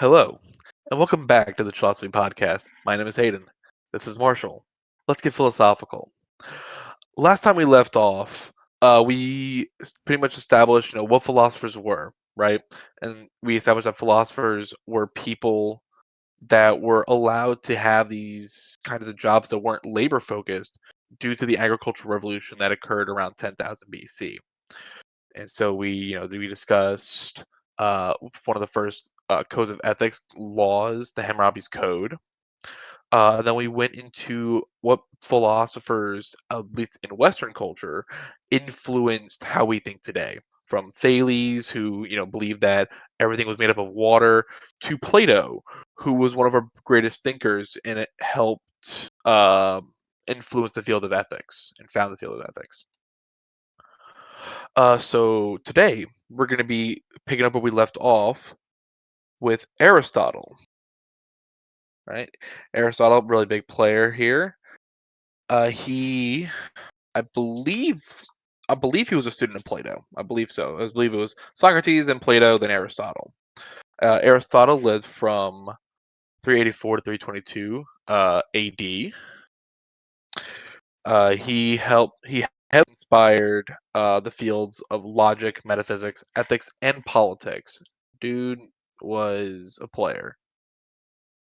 Hello, and welcome back to the Chillosophy podcast. My name is Hayden. This is Marshall. Let's get philosophical. Last time we left off, we pretty much established, what philosophers were, right? And we established that philosophers were people that were allowed to have these kind of the jobs that weren't labor focused due to the agricultural revolution that occurred around 10,000 BC. And so we discussed one of the first codes of ethics laws, the Hammurabi's Code. And then we went into what philosophers, at least in Western culture, influenced how we think today. From Thales, who believed that everything was made up of water, to Plato, who was one of our greatest thinkers, and it helped influence the field of ethics and found the field of ethics. So today we're going to be picking up where we left off with Aristotle, right? Aristotle, really big player here. He, I believe, I believe he was a student of Plato. I believe so. I believe it was Socrates, then Plato, then Aristotle. Aristotle lived from 384 to 322 AD. He inspired the fields of logic, metaphysics, ethics, and politics. Dude was a player.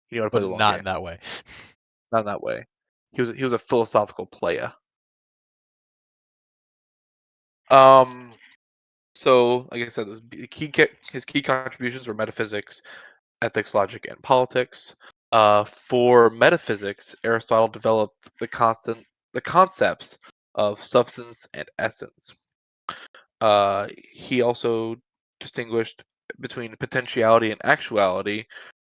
He knew how to play but the long not game. in that way. Not in that way. He was a philosophical player. Um. So, like I said, his key contributions were metaphysics, ethics, logic, and politics. For metaphysics, Aristotle developed the concepts of substance and essence. He also distinguished between potentiality and actuality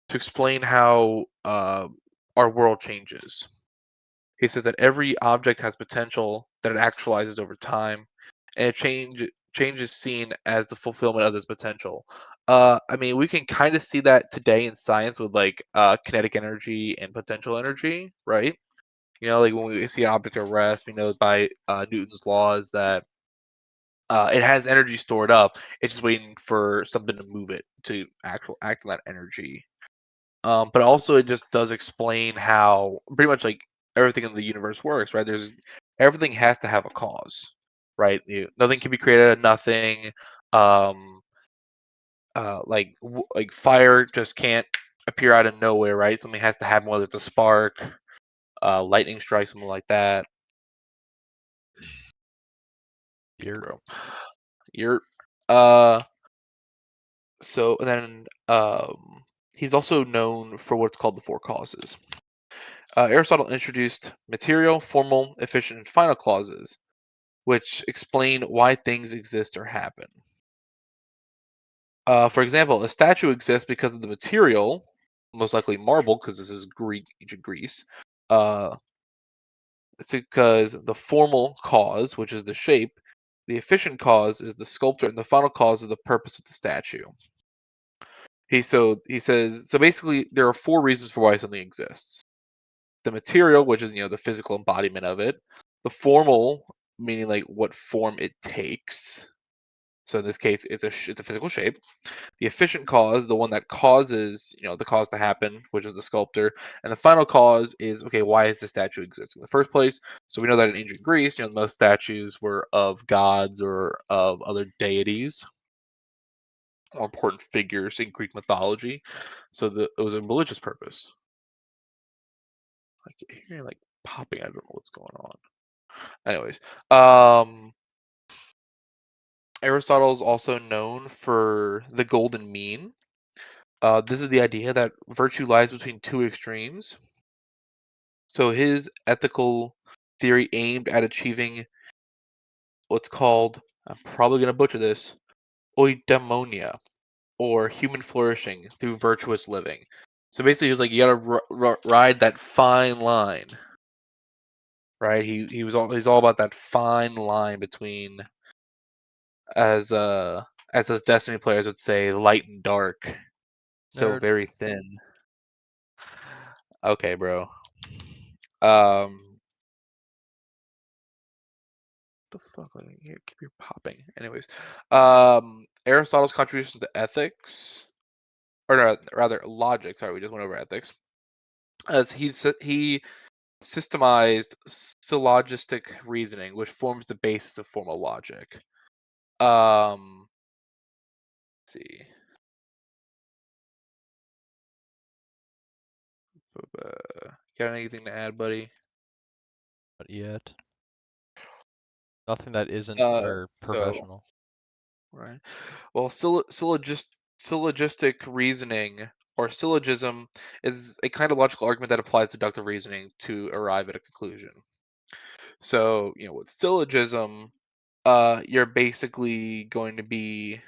to explain how our world changes. He says that every object has potential that it actualizes over time, and change is seen as the fulfillment of this potential. I mean, we can kind of see that today in science with like kinetic energy and potential energy, right? Like when we see an object at rest, we know by Newton's laws that it has energy stored up. It's just waiting for something to move it to act on that energy. But also it just does explain how pretty much like everything in the universe works, right? Everything has to have a cause, right? Nothing can be created out of nothing. Um, like fire just can't appear out of nowhere, right? Something has to happen, whether it's a spark, lightning strike, something like that. You're Bro, you're uh. So and then he's also known for what's called the four causes. Aristotle introduced material, formal, efficient, and final clauses, which explain why things exist or happen. For example, a statue exists because of the material, most likely marble, because this is ancient Greece. Uh, it's because the formal cause, which is the shape, the efficient cause is the sculptor, and the final cause is the purpose of the statue. He says so. Basically, there are four reasons for why something exists: the material, which is the physical embodiment of it; the formal, meaning like what form it takes. So in this case, it's a physical shape. The efficient cause, the one that causes the cause to happen, which is the sculptor, and the final cause is okay. Why is the statue existing in the first place? So we know that in ancient Greece, most statues were of gods or of other deities or important figures in Greek mythology. So it was a religious purpose. Like hearing like popping, I don't know what's going on. Anyways, um, Aristotle is also known for the golden mean. This is the idea that virtue lies between two extremes. So his ethical theory aimed at achieving what's called, I'm probably going to butcher this, eudaimonia, or human flourishing through virtuous living. So basically, he was like, you got to ride that fine line, right? He's all about that fine line between, as us Destiny players would say, light and dark. So nerd. very thin. Okay, bro. Um, the fuck? Like, here, keep your popping. Anyways, Aristotle's contributions to ethics or rather logic. Sorry, we just went over ethics. As he systemized syllogistic reasoning, which forms the basis of formal logic. Let's see. Got anything to add, buddy? Not yet. Nothing that isn't Uh, for so professional. right. Well, syllogistic reasoning or syllogism is a kind of logical argument that applies deductive reasoning to arrive at a conclusion. So, with syllogism, you're basically going to be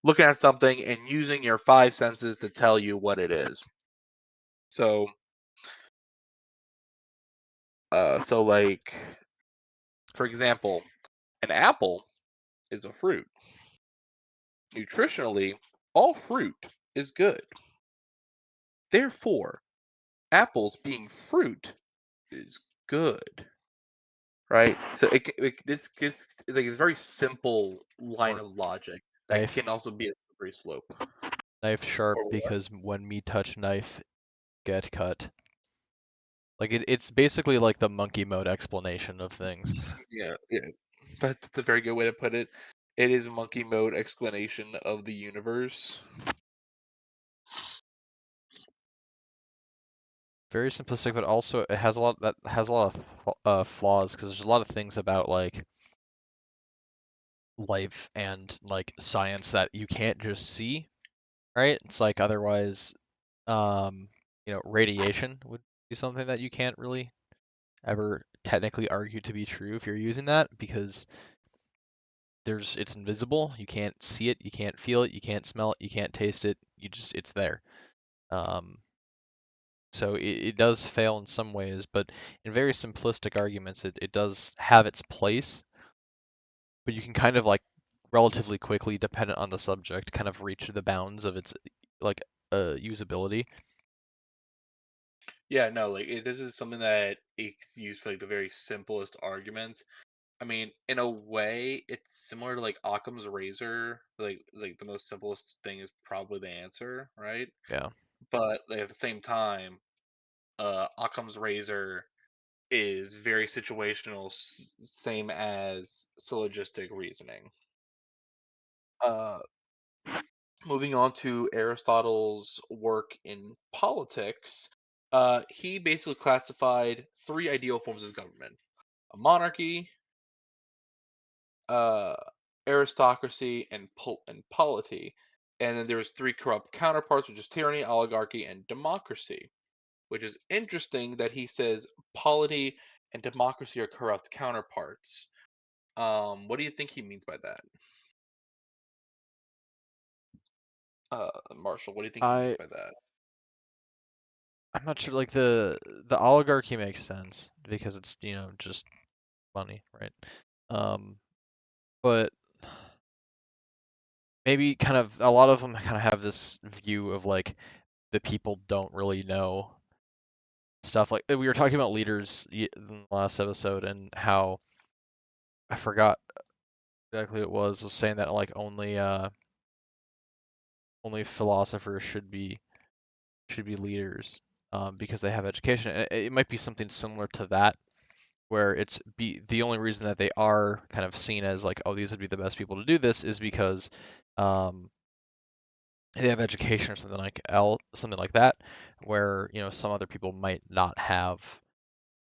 looking at something and using your five senses to tell you what it is. So, like, for example, an apple is a fruit. Nutritionally, all fruit is good. Therefore, apples being fruit is good, right? So this gets like it's a very simple line Or of logic that can knife. also be a slippery slope. Knife sharp Or what? because when me touch knife, get cut. Like it's basically like the monkey mode explanation of things. Yeah, yeah. That's a very good way to put it. It is monkey mode explanation of the universe. Very simplistic, but also it has a lot that has a lot of flaws because there's a lot of things about like life and like science that you can't just see, right? It's like otherwise, um, radiation would be something that you can't really ever technically argue to be true if you're using that because it's invisible. You can't see it, you can't feel it, you can't smell it, you can't taste it. It's there. Um, so it does fail in some ways, but in very simplistic arguments, it does have its place. But you can kind of like relatively quickly, dependent on the subject, kind of reach the bounds of its like usability. Yeah, no, like this is something that it's used for like the very simplest arguments. I mean, in a way, it's similar to like Occam's razor. Like the most simplest thing is probably the answer, right? Yeah. But like, at the same time, Occam's razor is very situational, same as syllogistic reasoning. Uh, Moving on to Aristotle's work in politics, he basically classified three ideal forms of government: a monarchy, uh, aristocracy, and polity. And then there was three corrupt counterparts, which is tyranny, oligarchy, and democracy. Which is interesting that he says polity and democracy are corrupt counterparts. What do you think he means by that? Marshall, what do you think he means I by that? I'm not sure like the oligarchy makes sense because it's, just money, right? Um, but maybe kind of a lot of them kind of have this view of like the people don't really know stuff. Like we were talking about leaders in the last episode and how I forgot exactly what it was saying that like only philosophers should be leaders because they have education. It might be something similar to that, where it's be the only reason that they are kind of seen as like, oh, these would be the best people to do this is because um, they have education or something like that, where some other people might not have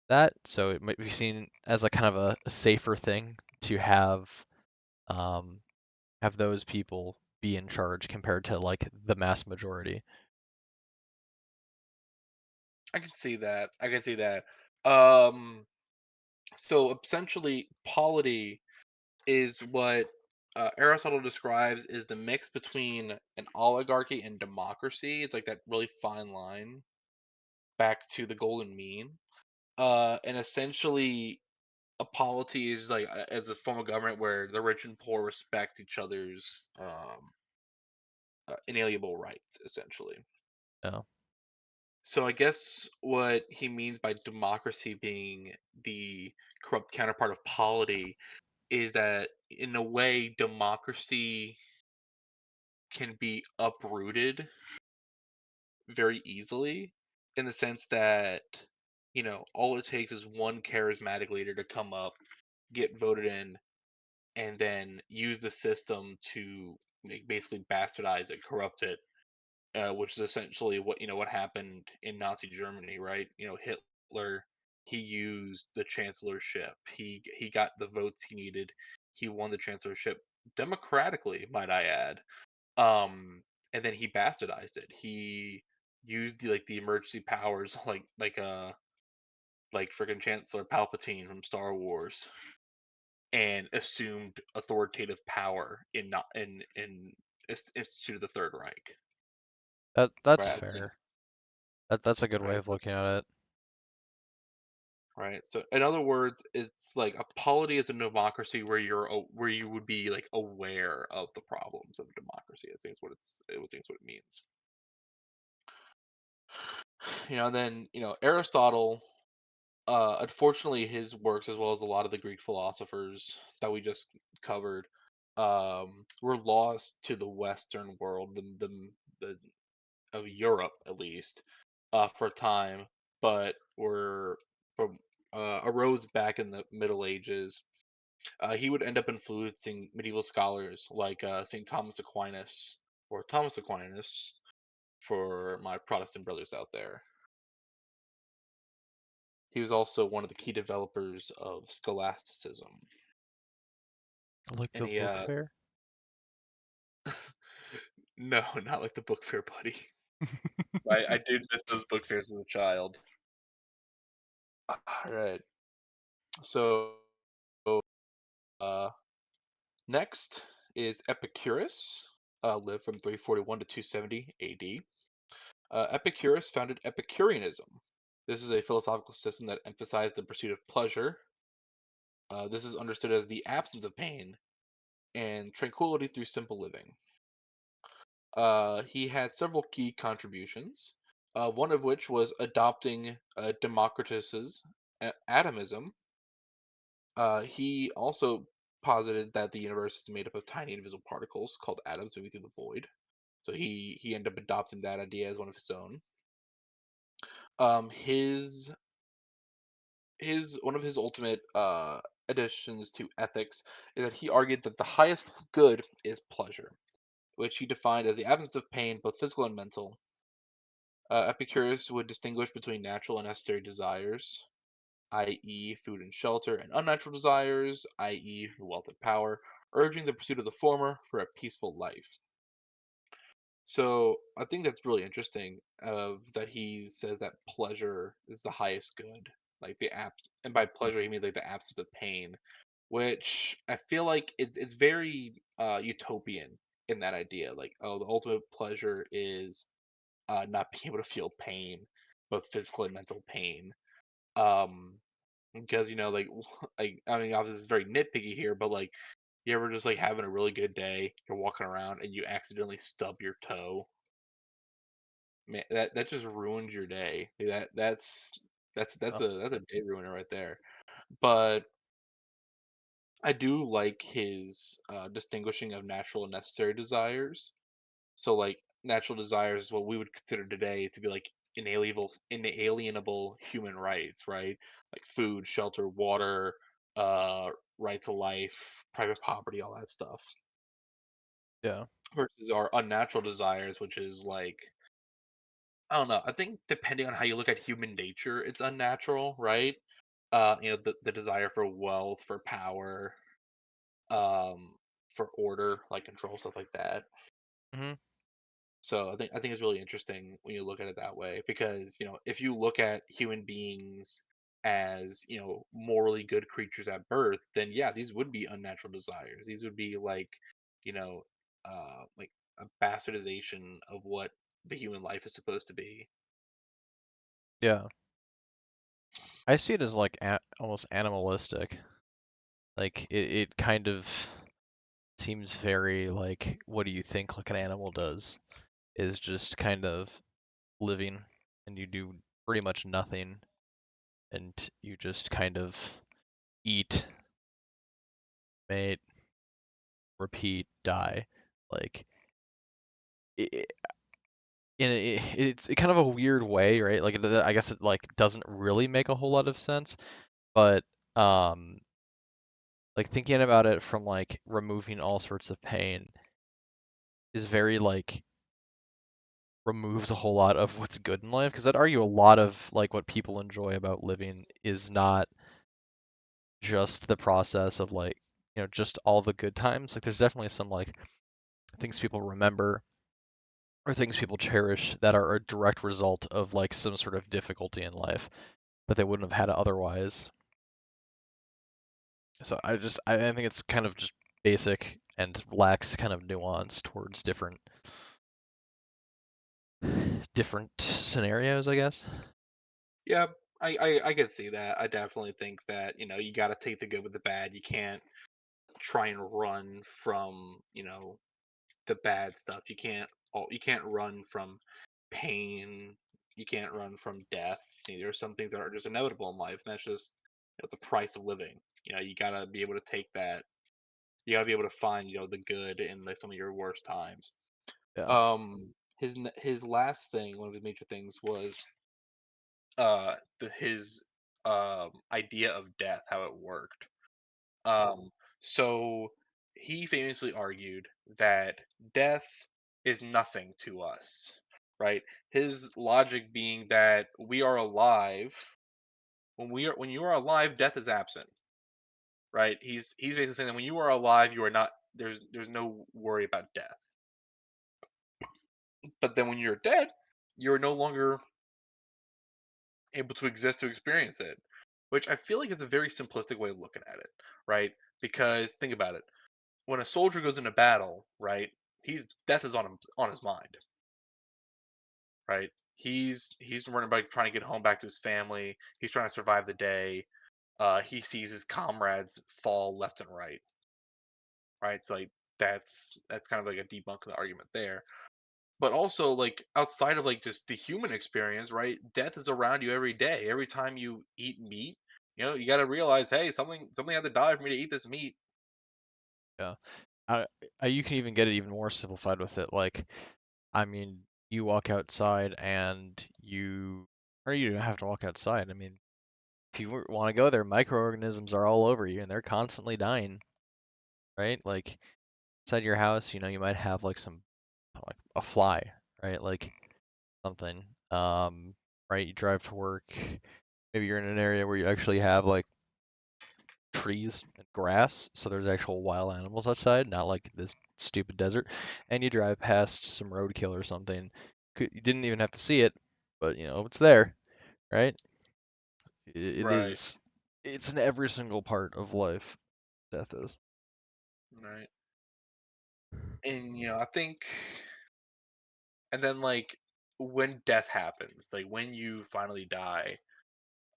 that, so it might be seen as a kind of a safer thing to um, have those people be in charge compared to like the mass majority. I can see that. I can see that. Um, so essentially, polity is what Aristotle describes is the mix between an oligarchy and democracy. It's like that really fine line back to the golden mean. And essentially, a polity is like as a form of government where the rich and poor respect each other's inalienable rights, essentially. Yeah. So I guess what he means by democracy being the corrupt counterpart of polity is that in a way democracy can be uprooted very easily in the sense that, all it takes is one charismatic leader to come up, get voted in, and then use the system to basically bastardize it, corrupt it, which is essentially what happened in Nazi Germany, right? Hitler, he used the chancellorship. He got the votes he needed. He won the chancellorship democratically, might I add. Um, and then he bastardized it. He used the emergency powers like freaking Chancellor Palpatine from Star Wars and assumed authoritative power in not in instituted the Third Reich. That's Right. I think fair. That's a good way right. of looking at it. Right. So in other words, it's like a polity is a democracy where you would be like aware of the problems of democracy. I think is what it means. And then Aristotle. Unfortunately, his works, as well as a lot of the Greek philosophers that we just covered, were lost to the Western world, the of Europe at least, for a time, but were from arose back in the Middle Ages. He would end up influencing medieval scholars like Saint Thomas Aquinas or Thomas Aquinas for my Protestant brothers out there. He was also one of the key developers of scholasticism. Like And the he book fair? no, not like the book fair, buddy. I did miss those book fairs as a child. Alright. So uh next is Epicurus, lived from 341 to 270 AD. Epicurus founded Epicureanism. This is a philosophical system that emphasized the pursuit of pleasure. This is understood as the absence of pain and tranquility through simple living. He had several key contributions, one of which was adopting Democritus's atomism. He also posited that the universe is made up of tiny invisible particles called atoms moving through the void. So he ended up adopting that idea as one of his own. His one of his ultimate additions to ethics is that he argued that the highest good is pleasure, which he defined as the absence of pain, both physical and mental. Epicurus would distinguish between natural and necessary desires, i.e., food and shelter, and unnatural desires, i.e., wealth and power, urging the pursuit of the former for a peaceful life. So I think that's really interesting. That he says that pleasure is the highest good, like and by pleasure he means like the absence of pain, which I feel like it's very utopian in that idea. Like, oh, the ultimate pleasure is not being able to feel pain, both physical and mental pain. Um, because like, like I mean, obviously it's very nitpicky here, but like, you ever just like having a really good day, you're walking around and you accidentally stub your toe, man, that just ruins your day. That's Oh, a day ruiner right there. But I do like his distinguishing of natural and necessary desires. So like natural desires is what we would consider today to be like inalienable human rights, right? Like food, shelter, water, uh, right to life, private property, all that stuff. yeah. Versus our unnatural desires, which is like I don't know. I think depending on how you look at human nature, it's unnatural, right? The desire for wealth, for power, um, for order, like control, stuff like that. Hmm. So I think it's really interesting when you look at it that way because if you look at human beings as morally good creatures at birth, then yeah, these would be unnatural desires. These would be like you know like a bastardization of what the human life is supposed to be. Yeah. I see it as like almost animalistic. Like it kind of seems very like what do you think like an animal does is just kind of living and you do pretty much nothing and you just kind of eat, mate, repeat, die. Like i- it's kind of a weird way, right? Like I guess it like doesn't really make a whole lot of sense, but um like thinking about it from like removing all sorts of pain is very like removes a whole lot of what's good in life because I'd argue a lot of like what people enjoy about living is not just the process of like just all the good times. Like there's definitely some like things people remember or things people cherish that are a direct result of like some sort of difficulty in life that they wouldn't have had otherwise. So I think it's kind of just basic and lacks kind of nuance towards different scenarios, I guess. Yeah, I can see that. I definitely think that, you got to take the good with the bad. You can't try and run from, the bad stuff. You can't run from pain. You can't run from death. There are some things that are just inevitable in life, and that's just the price of living. You gotta be able to take that. You gotta be able to find the good in some of your worst times. Yeah. His last thing, one of his major things was his idea of death, how it worked. Um, so he famously argued that death is nothing to us, right? His logic being that we are alive. When you are alive, death is absent, right? He's basically saying that when you are alive, you are not there's no worry about death. But then when you're dead, you're no longer able to exist to experience it, which I feel like is a very simplistic way of looking at it, right? Because think about it. When a soldier goes into battle, right, he's death is on his mind, right? He's running by trying to get home back to his family. He's trying to survive the day. He sees his comrades fall left and right? It's like that's kind of like a debunk of the argument there. But also like outside of like just the human experience, right? Death is around you every day. Every time you eat meat, you got to realize, hey, something had to die for me to eat this meat. Yeah. I, you can even get it even more simplified with it. Like, I mean, you walk outside and or you don't have to walk outside. I mean, if you want to go there, microorganisms are all over you and they're constantly dying, right? Like, inside your house, you might have like like a fly, right? Like something. Right? You drive to work. Maybe you're in an area where you actually have like trees and grass, so there's actual wild animals outside, not like this stupid desert. And you drive past some roadkill or something. You didn't even have to see it, but it's there, right? It Right, is. It's in every single part of life. Death is. right. And I think, and then like when death happens, like when you finally die,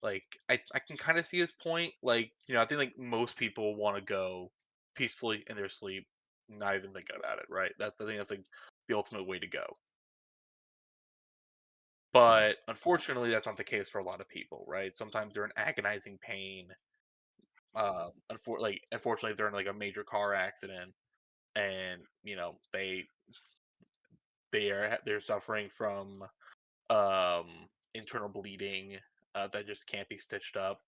like I can kind of see his point. Like I think like most people want to go peacefully in their sleep, not even think about it, right? I think that's like the ultimate way to go. But unfortunately, that's not the case for a lot of people, right? Sometimes they're in agonizing pain. Unfortunately, they're in like a major car accident, and they're suffering from um, internal bleeding that just can't be stitched up.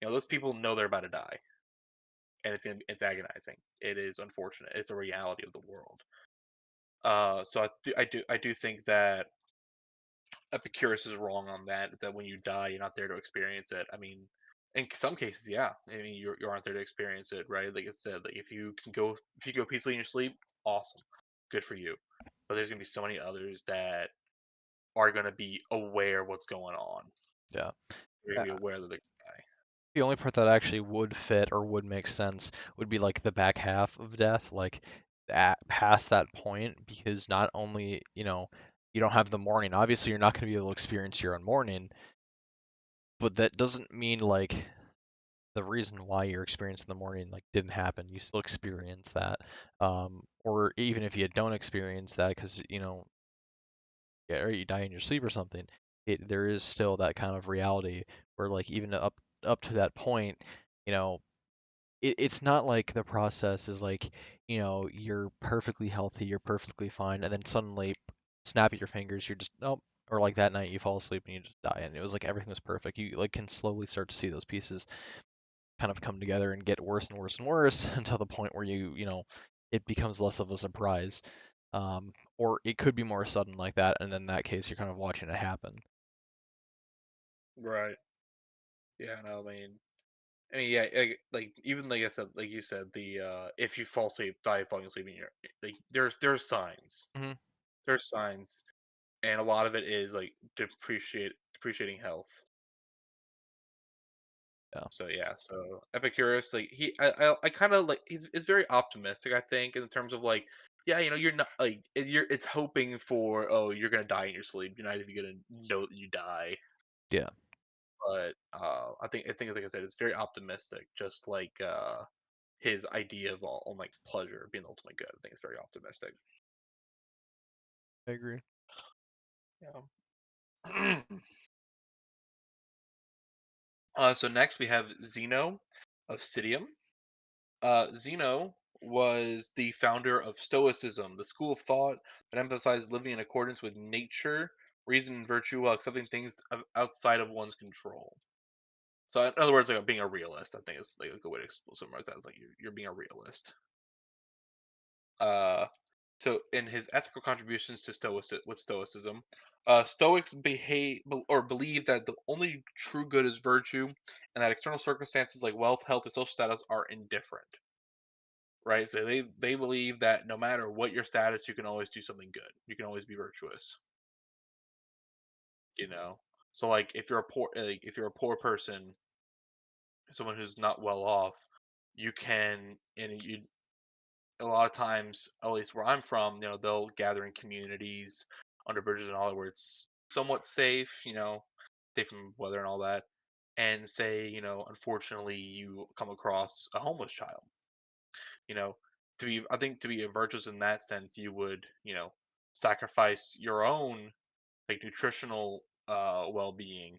Those people know they're about to die, and it's agonizing. It is unfortunate. It's a reality of the world. So I do think that Epicurus is wrong on that. That when you die, you're not there to experience it. I mean, in some cases, yeah. I mean, you aren't there to experience it, right? Like I said, like if you go peacefully in your sleep, awesome, good for you. But there's gonna be so many others that are gonna be aware of what's going on. Yeah. They're Uh, gonna be aware that they're gonna die. The only part that actually would fit or would make sense would be like the back half of death, like past that point, because not only, you don't have the morning. Obviously, you're not going to be able to experience your own morning, but that doesn't mean like the reason why you're experiencing the morning like didn't happen. You still experience that. Or even if you don't experience that because, yeah, or you die in your sleep or something, there is still that kind of reality where like even up to that point, you know, it's not like the process is like, you're perfectly healthy, you're perfectly fine, and then suddenly snap at your fingers, you're just nope. Or like that night you fall asleep and you just die, and it was like everything was perfect. You like can slowly start to see those pieces kind of come together and get worse and worse and worse until the point where it becomes less of a surprise. Or it could be more sudden like that, and in that case, you're kind of watching it happen. Right. Yeah. No. I mean, yeah. Even like I said, like you said, the if you fall asleep, die falling asleep, in your like there's signs. Hmm. There's signs, and a lot of it is like depreciating health. Yeah, So yeah, so Epicurus, like I kind of like he's very optimistic. I think in terms of like, yeah, you're not like it's hoping for, oh, you're gonna die in your sleep. You're not even gonna know that you die. yeah, But I think like I said, it's very optimistic. Just like his idea of all on like pleasure being the ultimate good. I think it's very optimistic. I agree. Yeah. So next we have Zeno of Citium. Zeno was the founder of Stoicism, the school of thought that emphasized living in accordance with nature, reason, and virtue while accepting things outside of one's control. So, in other words, like being a realist, I think is like a good way to summarize that. Is like you're being a realist. Uh, so, in his ethical contributions to Stoicism, Stoics believe that the only true good is virtue, and that external circumstances like wealth, health, and social status are indifferent. Right? So they believe that no matter what your status, you can always do something good. You can always be virtuous. You know. So like if you're a poor person, someone who's not well off, you can and you a lot of times, at least where I'm from, they'll gather in communities under bridges and all where it's somewhat safe, safe from weather and all that, and say, unfortunately, you come across a homeless child. you know I think to be a virtuous in that sense, you would sacrifice your own like nutritional well-being,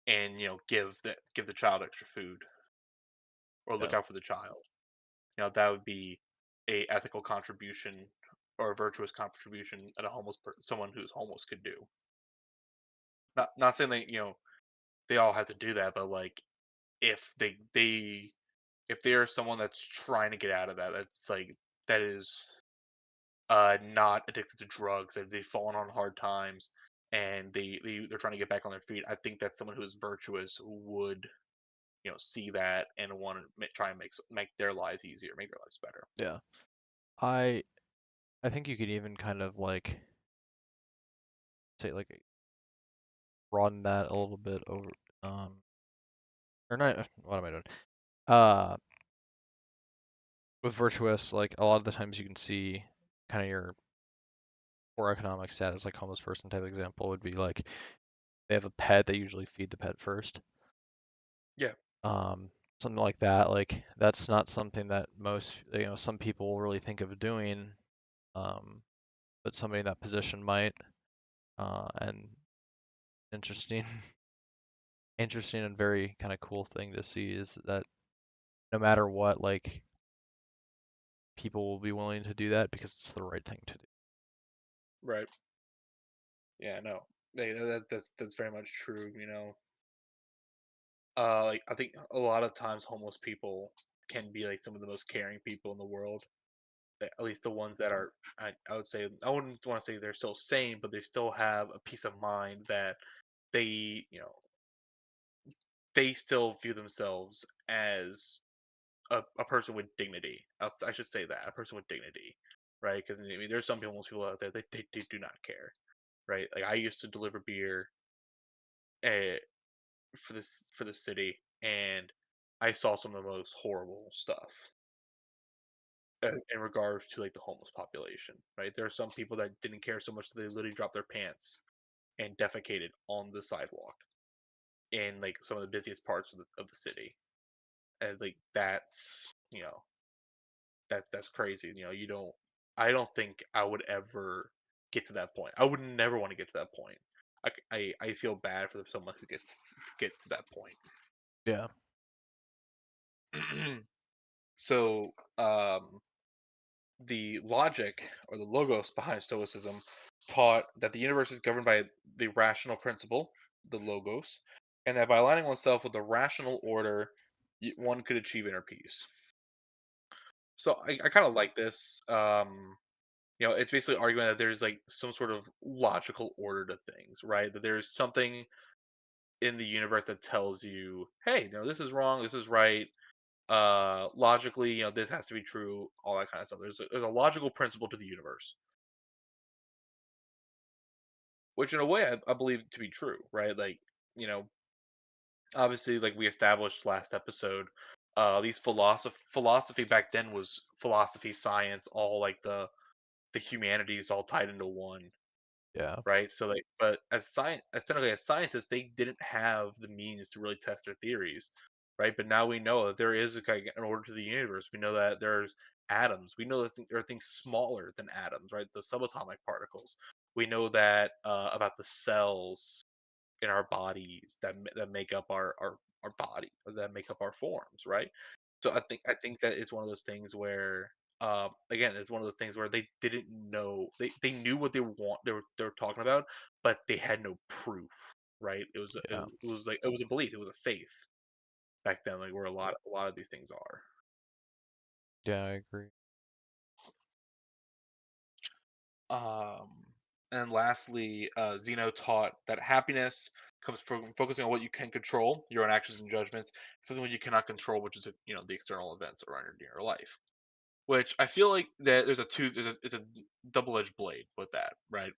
and give the child extra food, or look Yeah, out for the child. That would be a ethical contribution, or a virtuous contribution that someone who's homeless could do. Not saying that they all have to do that, but like if if they are someone that's trying to get out of that, that is not addicted to drugs, that they've fallen on hard times, and they're trying to get back on their feet. I think that someone who is virtuous would, see that and want to try and make their lives easier, make their lives better. yeah. I I think you could even kind of like say like broaden that a little bit over or not what am I doing? Uh with virtuous, like a lot of the times you can see kind of your poor economic status, like homeless person type example would be like they have a pet, they usually feed the pet first. Yeah. Um, Something like that. Like that's not something that some people will really think of doing. Um, but somebody in that position might. And interesting, interesting and very kind of cool thing to see is that no matter what, like people will be willing to do that because it's the right thing to do. Right. Yeah, no. That's very much true. Like I think a lot of times homeless people can be like some of the most caring people in the world. At least the ones that are, I would say, I wouldn't want to say they're still sane, but they still have a peace of mind that they, they still view themselves as a person with dignity. I should say that, a person with dignity, right? Because I mean, there's some people, most people out there that they do not care, right? Like I used to deliver beer uh, for the city, and I saw some of the most horrible stuff in regards to like the homeless population. Right, there are some people that didn't care so much that they literally dropped their pants and defecated on the sidewalk in like some of the busiest parts of the city, and like that's crazy. You don't. I don't think I would ever get to that point. I would never want to get to that point. I feel bad for someone who gets to that point. Yeah. So, the logic or the logos behind Stoicism taught that the universe is governed by the rational principle, the logos, and that by aligning oneself with the rational order, one could achieve inner peace. So I kind of like this. It's basically arguing that there's like some sort of logical order to things, right? That there's something in the universe that tells you, hey, this is wrong, this is right. Logically, this has to be true, all that kind of stuff. There's a logical principle to the universe, which in a way I believe to be true, right? Like, you know, obviously, like we established last episode, these philosophy back then was philosophy, science, all like the humanities all tied into one, Yeah. right? So like, but as technically as scientists, they didn't have the means to really test their theories, right? But now we know that there is like an order to the universe. We know that there's atoms. We know that there are things smaller than atoms, right? The subatomic particles. We know that about the cells in our bodies that make up our body, that make up our forms, right? So I think that it's one of those things where again, it's one of those things where they didn't know, they knew what they were talking about, but they had no proof, right? Yeah. It was like it was a belief, it was a faith back then, like where a lot of these things are. Yeah, I agree. Um, and lastly, Zeno taught that happiness comes from focusing on what you can control, your own actions and judgments, something what you cannot control, which is the external events around your life. Which I feel like that it's a double-edged blade with that, right?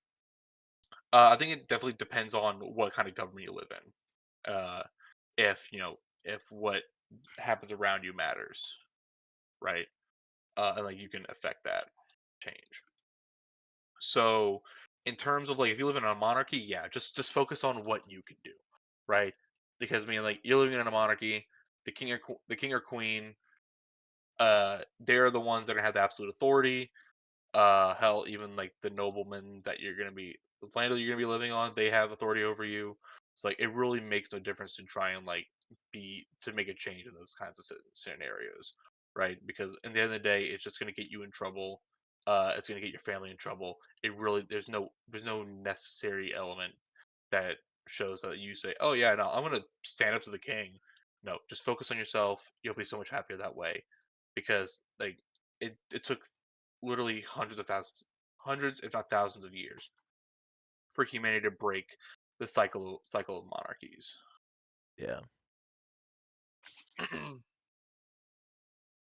I think it definitely depends on what kind of government you live in. If what happens around you matters, right? And like you can affect that change. So, in terms of like if you live in a monarchy, yeah, just focus on what you can do, right? Because I mean, like you're living in a monarchy, the king or queen, they're the ones that are gonna have the absolute authority. Hell, even like the noblemen that the land that you're gonna be living on, they have authority over you. It's like it really makes no difference to try and like be to make a change in those kinds of scenarios, right? Because in the end of the day, it's just gonna get you in trouble. It's gonna get your family in trouble. It really there's no necessary element that shows that you say, oh yeah, no, I'm gonna stand up to the king. No, just focus on yourself. You'll be so much happier that way, because like it took literally hundreds, if not thousands of years for humanity to break the cycle of monarchies. Yeah.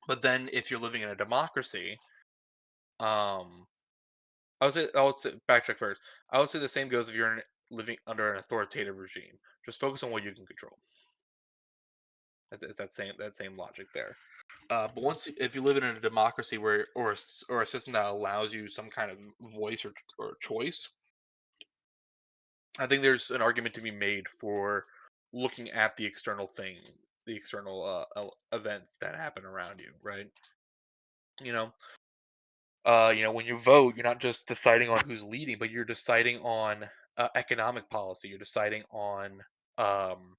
But then if you're living in a democracy, um I would say backtrack first. I would say the same goes if you're living under an authoritative regime. Just focus on what you can control. It's that same logic there. But if you live in a democracy where or a system that allows you some kind of voice or choice, I think there's an argument to be made for looking at the external events that happen around you, right? You know, when you vote, you're not just deciding on who's leading, but you're deciding on economic policy. You're deciding on um,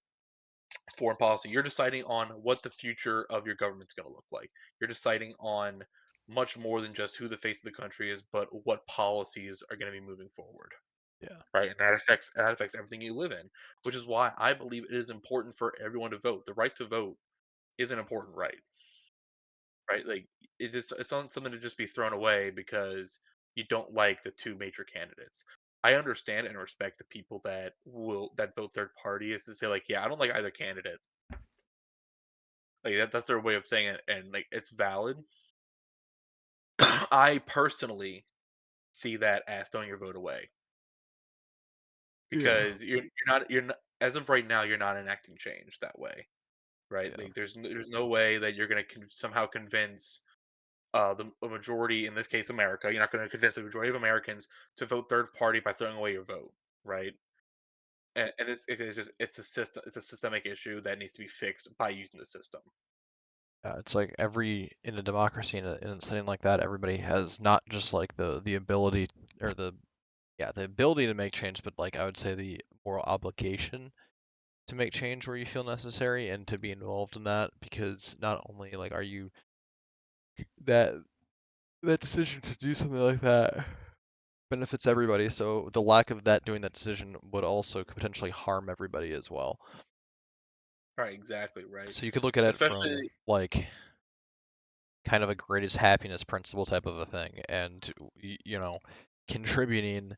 foreign policy. You're deciding on what the future of your government's going to look like. You're deciding on much more than just who the face of the country is, but what policies are going to be moving forward, Yeah. right? And that affects everything you live in, which is why I believe it is important for everyone to vote. The right to vote is an important right, right? Like it's not something to just be thrown away because you don't like the two major candidates. I understand and respect the people that vote third party is to say like, yeah, I don't like either candidate. Like that's their way of saying it, and like it's valid. I personally see that as throwing your vote away Yeah. because you're not as of right now you're not enacting change that way, right? Yeah. Like there's no way that you're gonna somehow convince a majority, in this case America. You're not going to convince the majority of Americans to vote third party by throwing away your vote, right? And it's a systemic issue that needs to be fixed by using the system. It's like in a democracy in a setting like that, everybody has not just like the ability or the ability to make change, but like I would say the moral obligation to make change where you feel necessary and to be involved in that, because not only like are you that that decision to do something like that benefits everybody, so the lack of that doing that decision would also potentially harm everybody as well. Right, exactly, right. So you could look at it from Especially, like kind of a greatest happiness principle type of a thing, and you know, contributing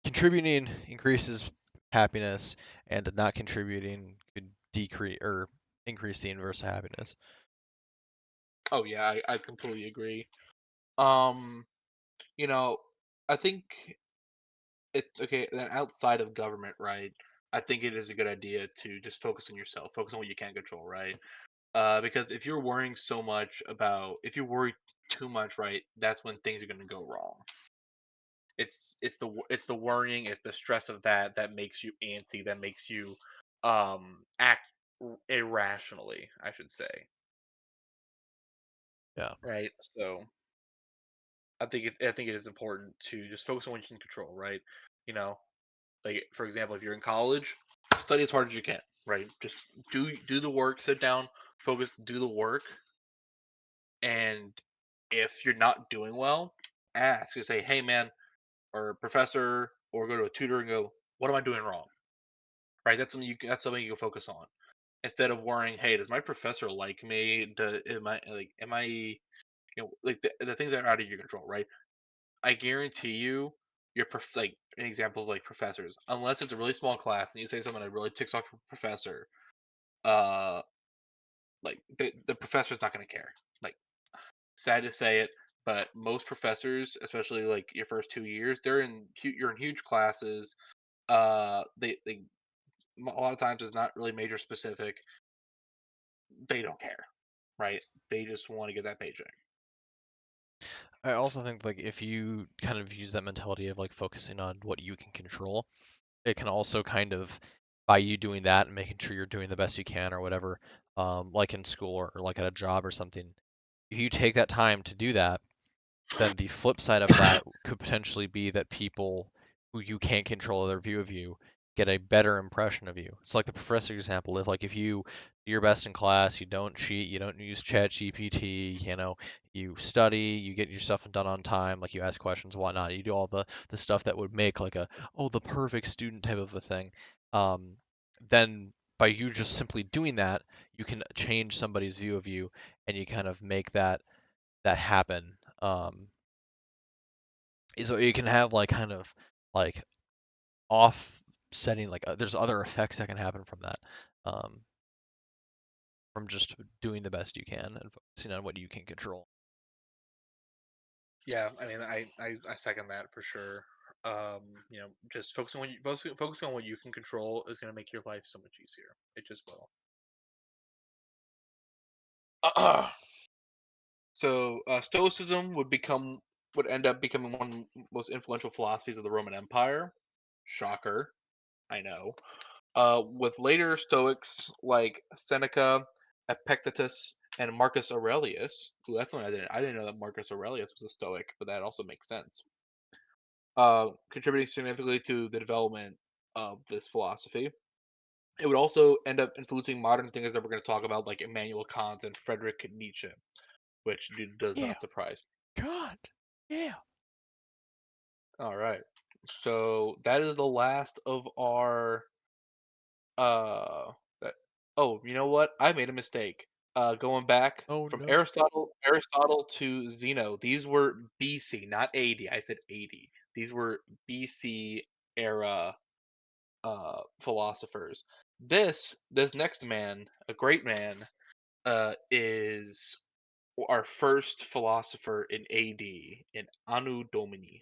contributing increases happiness, and not contributing could decrease or increase the inverse of happiness. oh yeah, I completely agree. Um, you know, I think it okay, then outside of government, right? I think it is a good idea to just focus on yourself, focus on what you can control, right? Because if you're worrying so much about, if you worry too much, right, that's when things are going to go wrong. It's the worrying, it's the stress of that that makes you antsy, that makes you act irrationally, I should say, Yeah. right? So I think it is important to just focus on what you can control, right? You know, like for example, if you're in college, study as hard as you can, right? Just do the work, sit down, focus, do the work, and if you're not doing well, ask. You say, "Hey, man," or "Professor," or go to a tutor and go, "What am I doing wrong?" Right? That's something you can focus on instead of worrying, "Hey, does my professor like me? Am I like the things that are out of your control?" Right? I guarantee you, like an example is like professors. Unless it's a really small class and you say something that really ticks off your professor, uh, like the professor's not going to care. Like, sad to say it, but most professors, especially like your first 2 years, you're in huge classes. They a lot of times it's not really major specific. They don't care, right? They just want to get that paycheck. I also think like if you kind of use that mentality of like focusing on what you can control, it can also kind of by you doing that and making sure you're doing the best you can or whatever, like in school or like at a job or something. If you take that time to do that, then the flip side of that could potentially be that people who you can't control their view of you get a better impression of you. It's like the professor example. If you do your best in class, you don't cheat, you don't use chat GPT, you study, you get your stuff done on time, like you ask questions, whatnot, you do all the stuff that would make like the perfect student type of a thing. Um, then by you just simply doing that, you can change somebody's view of you, and you kind of make that happen. So you can have like kind of like offsetting, like there's other effects that can happen from that, um, from just doing the best you can and focusing on what you can control. Yeah, I mean, I second that for sure. Just focusing on what you can control is going to make your life so much easier. It just will. Stoicism would end up becoming one of the most influential philosophies of the Roman Empire. Shocker, I know. With later Stoics like Seneca, Epictetus, and Marcus Aurelius. Ooh, that's one I didn't know that Marcus Aurelius was a Stoic, but that also makes sense. Contributing significantly to the development of this philosophy. It would also end up influencing modern thinkers that we're going to talk about, like Immanuel Kant and Friedrich Nietzsche, which does Yeah, not surprise God, yeah. me. All right. So that is the last of our uh that oh, you know what? I made a mistake. Going back Oh from no. Aristotle to Zeno. These were BC, not AD. I said 80. These were BC era philosophers. This next man, a great man, is our first philosopher in AD in Anno Domini.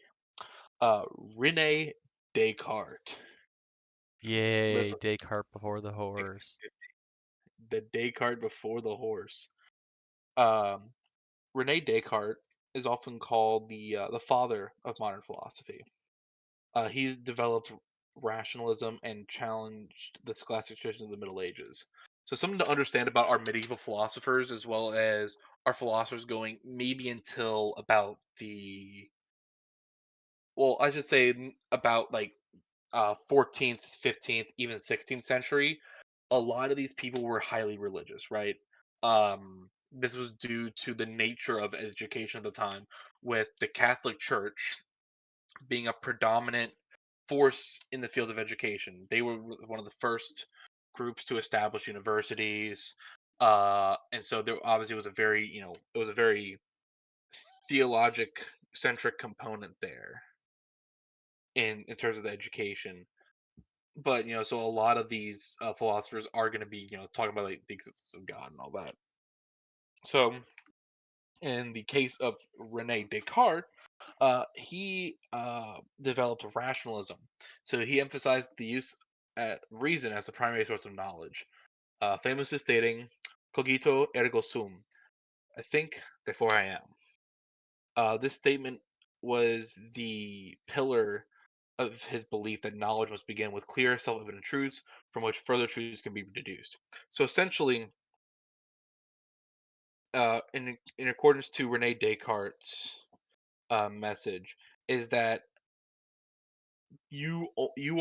Uh, Rene Descartes. Lived Yay, from Descartes before the horse. 1650. The Descartes before the horse. Um, Rene Descartes is often called the father of modern philosophy. He's developed rationalism and challenged the scholastic traditions of the Middle Ages. So something to understand about our medieval philosophers as well as our philosophers going maybe until about I should say about like 14th, 15th, even 16th century. A lot of these people were highly religious, right? This was due to the nature of education at the time, with the Catholic Church being a predominant force in the field of education. They were one of the first groups to establish universities, and so there obviously was a very, it was a very theologic centric component there in terms of the education. But so a lot of these philosophers are going to be talking about like the existence of God and all that. So in the case of Rene Descartes, he developed rationalism. So he emphasized the use of reason as the primary source of knowledge, famously stating, "Cogito ergo sum," I think, therefore I am. This statement was the pillar of his belief that knowledge must begin with clear, self-evident truths from which further truths can be deduced. So essentially, in accordance to Rene Descartes' message, is that you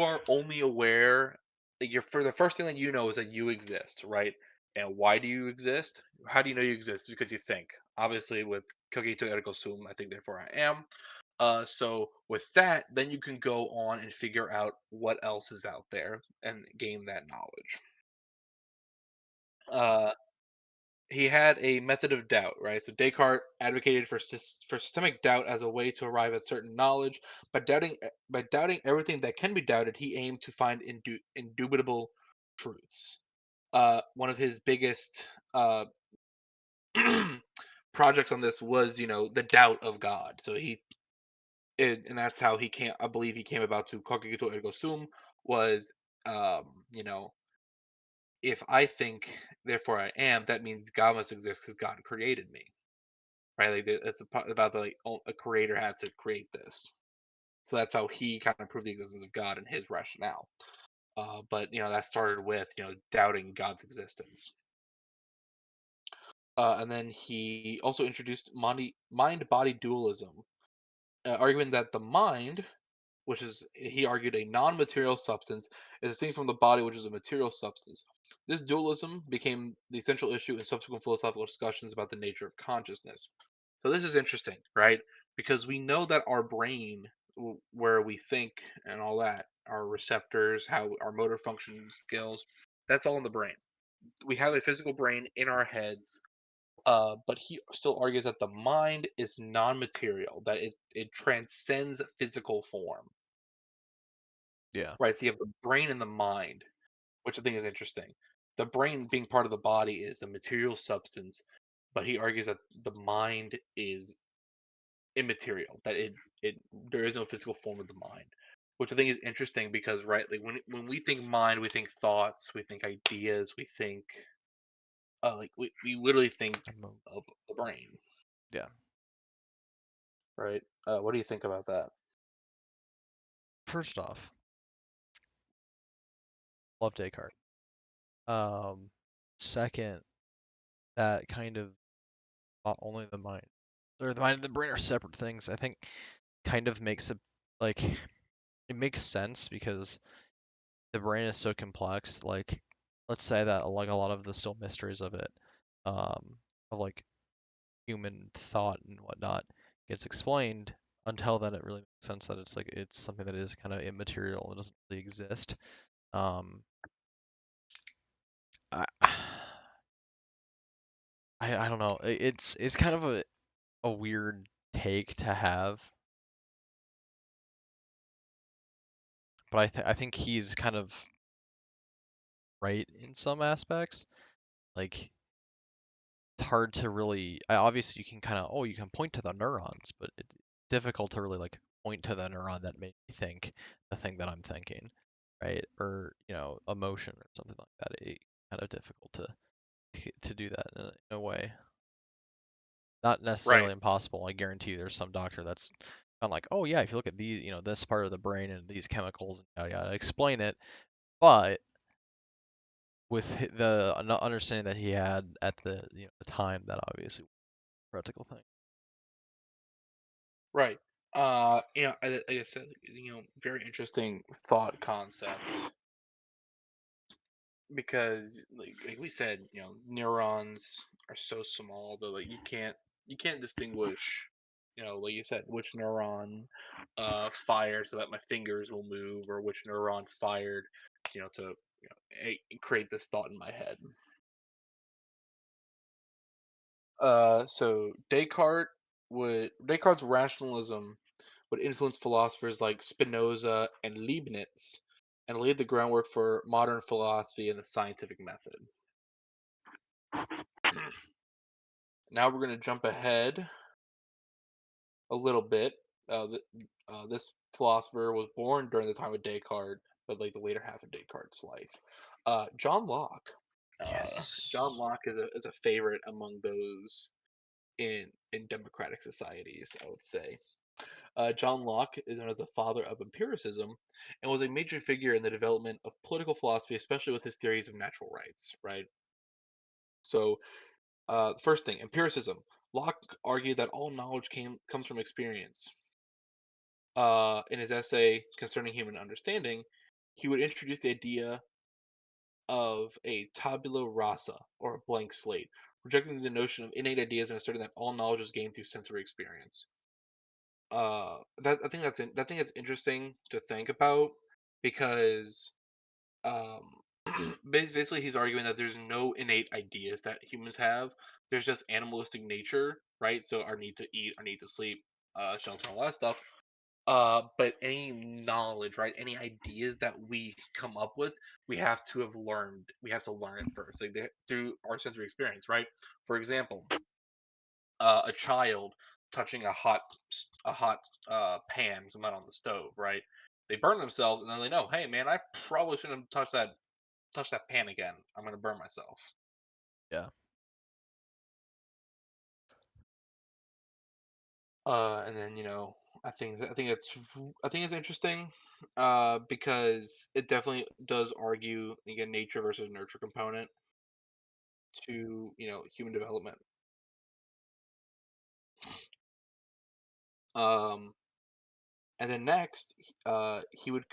are only aware, like, you're for the first thing that you know is that you exist, right? And why do you exist? How do you know you exist? Because you think. Obviously, with cogito ergo sum, I think therefore I am. So with that, then you can go on and figure out what else is out there and gain that knowledge. Uh, he had a method of doubt, right? So Descartes advocated for systemic doubt as a way to arrive at certain knowledge. By doubting everything that can be doubted, he aimed to find indubitable truths. One of his biggest projects on this was, the doubt of God. So and that's how he came. I believe he came about to cogito ergo sum was, you know, if I think, therefore I am, that means God must exist because God created me, right? Like it's about the like a creator had to create this, so that's how he kind of proved the existence of God in his rationale. But that started with doubting God's existence, and then he also introduced mind-body dualism, arguing that the mind, which is, he argued, a non-material substance, is distinct from the body, which is a material substance. This dualism became the central issue in subsequent philosophical discussions about the nature of consciousness. So this is interesting, right? Because we know that our brain, where we think and all that, our receptors, how our motor function skills, that's all in the brain. We have a physical brain in our heads, but he still argues that the mind is non-material, that it transcends physical form. Yeah. Right, so you have the brain and the mind, which I think is interesting. The brain being part of the body is a material substance, but he argues that the mind is immaterial, that it there is no physical form of the mind, which I think is interesting because, right, like when we think mind, we think thoughts, we think ideas, we think like we literally think I'm, of the brain, yeah. right? What do you think about that? First off, love Descartes. Um, Second, that kind of not only the mind or the mind and the brain are separate things. I think kind of makes it like it makes sense because the brain is so complex. Like, let's say that like a lot of the still mysteries of it, of like human thought and whatnot, gets explained. Until then, it really makes sense that it's like it's something that is kind of immaterial and doesn't really exist. Um, I, I don't know. It's kind of a weird take to have, but I think he's kind of right in some aspects. Like it's hard to really. Obviously, you can kind of you can point to the neurons, but it's difficult to really like point to the neuron that made me think the thing that I'm thinking, right? Or emotion or something like that. It kind of difficult to do that in a way. Not Right, necessarily impossible. I guarantee you, there's some doctor that's kind of like, oh yeah, if you look at these, this part of the brain and these chemicals and yada yada, explain it. But with the understanding that he had at the time, that obviously was a practical thing. right. Like I said, very interesting thought concept. Because like we said, neurons are so small that like you can't distinguish like you said, which neuron fired so that my fingers will move, or which neuron fired, to create this thought in my head. So Descartes' rationalism would influence philosophers like Spinoza and Leibniz, and laid the groundwork for modern philosophy and the scientific method. Now we're going to jump ahead a little bit. This philosopher was born during the time of Descartes, but like the later half of Descartes' life. John Locke. John Yes. Locke is a favorite among those in democratic societies, I would say. John Locke is known as the father of empiricism and was a major figure in the development of political philosophy, especially with his theories of natural rights. Right. So, first thing, empiricism. Locke argued that all knowledge comes from experience. In his essay concerning human understanding, he would introduce the idea of a tabula rasa, or a blank slate, rejecting the notion of innate ideas and asserting that all knowledge is gained through sensory experience. That I think that's interesting to think about because um, basically he's arguing that there's no innate ideas that humans have. There's just animalistic nature, right? So our need to eat, our need to sleep, shelter, all that stuff. But any knowledge, right? Any ideas that we come up with, we have to have learned. We have to learn it first, like through our sensory experience, right? For example, a child touching a hot pan, something on the stove, right? They burn themselves, and then they know, hey man, I probably shouldn't touch that pan again. I'm gonna burn myself. Yeah. And then I think it's interesting, because it definitely does argue again nature versus nurture component to human development. Um, and then next, he would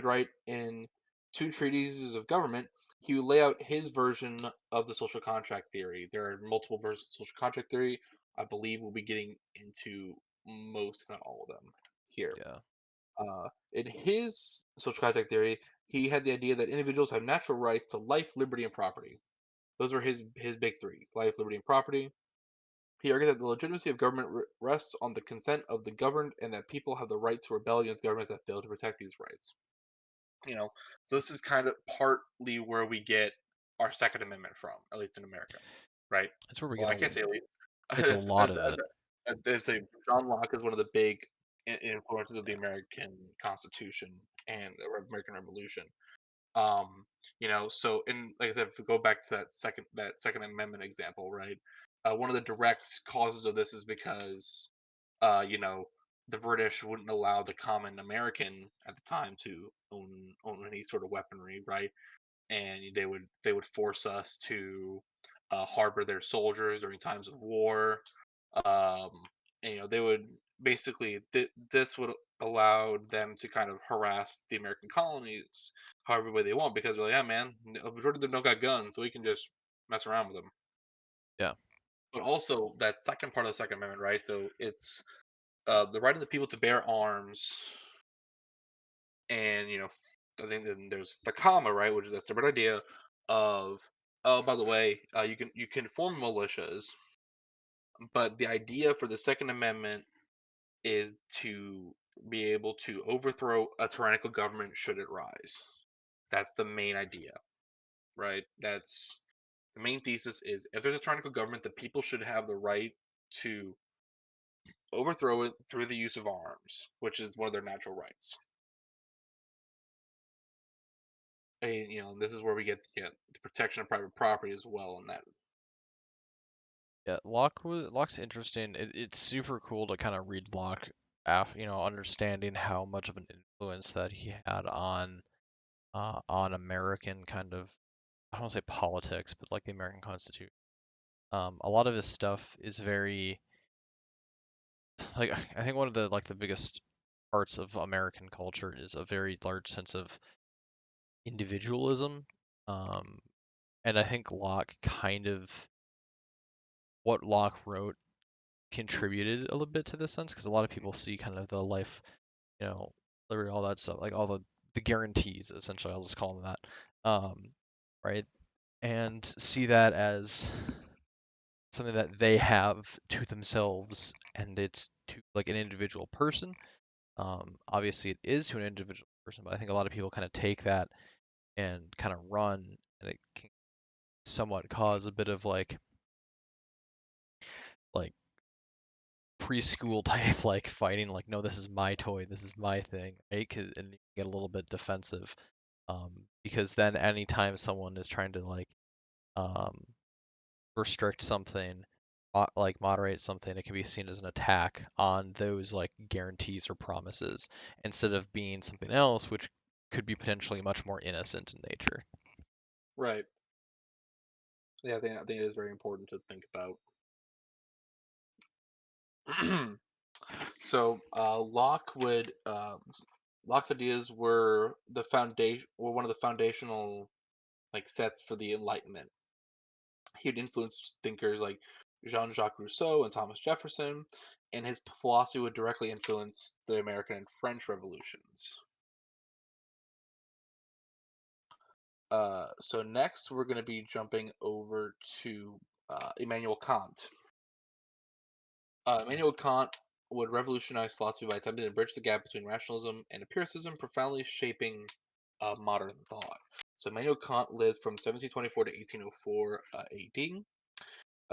write in two treatises of government. He would lay out his version of the social contract theory. There are multiple versions of social contract theory. I believe we'll be getting into most, if not all of them, here. Yeah. In his social contract theory, he had the idea that individuals have natural rights to life, liberty, and property. Those were his big three: life, liberty, and property. He argued that the legitimacy of government rests on the consent of the governed, and that people have the right to rebel against governments that fail to protect these rights. You know, so this is kind of partly where we get our Second Amendment from, at least in America, right? That's where we Well, get I can't say at least. it's a lot of it. I'd say John Locke is one of the big influences of the American Constitution and the American Revolution. Um, so and like I said, if we go back to that Second Amendment example, right? One of the direct causes of this is because, the British wouldn't allow the common American at the time to own any sort of weaponry, right? And they would force us to harbor their soldiers during times of war. Um, and, they would basically this would allow them to kind of harass the American colonies however way they want, because they're like, yeah, man, a majority of them don't got guns, so we can just mess around with them. Yeah. But also that second part of the Second Amendment, right? So it's the right of the people to bear arms, and I think then there's the comma, right, which is a separate idea of, oh, by the way, you can form militias, but the idea for the Second Amendment is to be able to overthrow a tyrannical government should it rise. That's the main idea, right? That's the main thesis is if there's a tyrannical government, the people should have the right to overthrow it through the use of arms, which is one of their natural rights. And this is where we get the protection of private property as well in that. Yeah. Locke's interesting. It's super cool to kind of read Locke understanding how much of an influence that he had on American kind of, I don't want to say politics, but like the American Constitution. A lot of his stuff is very like I think one of the biggest parts of American culture is a very large sense of individualism. Um, and I think Locke kind of what Locke wrote contributed a little bit to this sense because a lot of people see kind of the life, you know, liberty, all that stuff, like all the guarantees, essentially, I'll just call them that, right? And see that as something that they have to themselves, and it's to like an individual person. Obviously, it is to an individual person, but I think a lot of people kind of take that and kind of run, and it can somewhat cause a bit of like preschool type like fighting, like no, this is my toy, this is my thing, right? Cause and you get a little bit defensive, because then anytime someone is trying to like um, restrict something, like moderate something, it can be seen as an attack on those like guarantees or promises instead of being something else, which could be potentially much more innocent in nature. Right. Yeah, I think it is very important to think about. So Locke's ideas were one of the foundational like sets for the Enlightenment. He had influenced thinkers like Jean-Jacques Rousseau and Thomas Jefferson, and his philosophy would directly influence the American and French revolutions. So next, we're going to be jumping over to Immanuel Kant. Immanuel Kant would revolutionize philosophy by attempting to bridge the gap between rationalism and empiricism, profoundly shaping modern thought. So Immanuel Kant lived from 1724 to 1804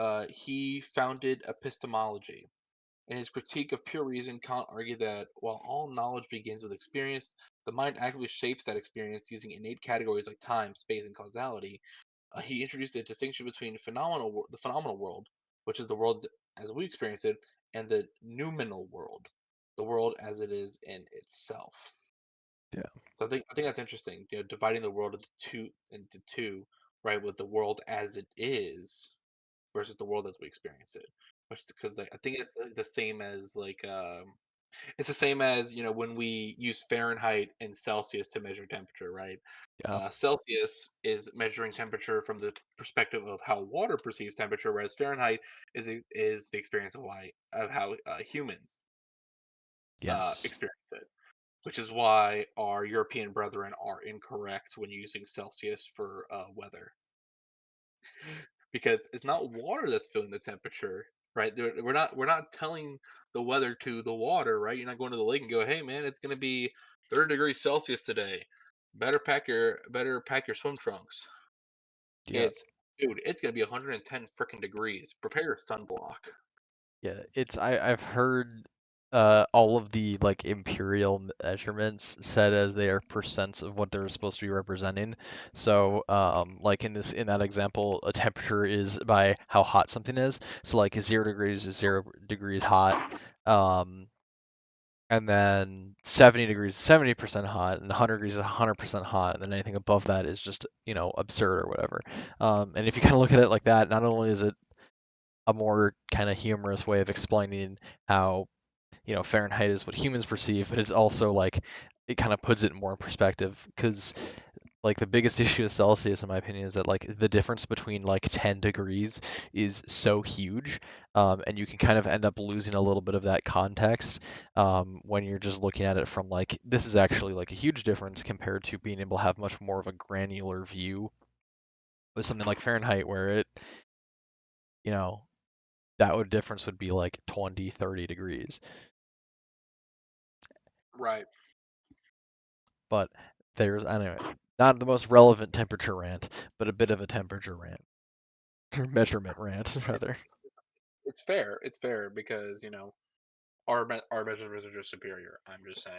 AD. He founded epistemology. In his critique of pure reason, Kant argued that while all knowledge begins with experience, the mind actively shapes that experience using innate categories like time, space, and causality. He introduced a distinction between the phenomenal world, which is the world as we experience it, and the noumenal world, the world as it is in itself. Yeah. So I think that's interesting. Dividing the world into two, right? With the world as it is versus the world as we experience it. Which because I think it's the same as it's the same as when we use Fahrenheit and Celsius to measure temperature, right? Yeah. Celsius is measuring temperature from the perspective of how water perceives temperature, whereas Fahrenheit is the experience of how humans Yes. experience it. Which is why our European brethren are incorrect when using Celsius for weather, because it's not water that's feeling the temperature, right? We're not telling the weather to the water, right? You're not going to the lake and go, hey man, it's going to be 30 degrees Celsius today. Better pack your swim trunks. Yeah. It's dude, it's gonna be 110 freaking degrees. Prepare your sunblock. Yeah, I've heard all of the like imperial measurements said as they are percents of what they're supposed to be representing. So like in that example, a temperature is by how hot something is. So like 0 degrees is 0 degrees hot. Um and then 70 degrees is 70% hot, and 100 degrees is 100% hot, and then anything above that is just, absurd or whatever. And if you kind of look at it like that, not only is it a more kind of humorous way of explaining how Fahrenheit is what humans perceive, but it's also like it kind of puts it more in perspective because like the biggest issue with Celsius, in my opinion, is that like the difference between like 10 degrees is so huge, and you can kind of end up losing a little bit of that context when you're just looking at it from like this is actually like a huge difference compared to being able to have much more of a granular view with something like Fahrenheit, where you know, that would difference would be like 20, 30 degrees. Right. But there's anyway, not the most relevant temperature rant, but a bit of a temperature rant or measurement rant It's rather. it's fair. It's fair because our measurements are just superior. I'm just saying.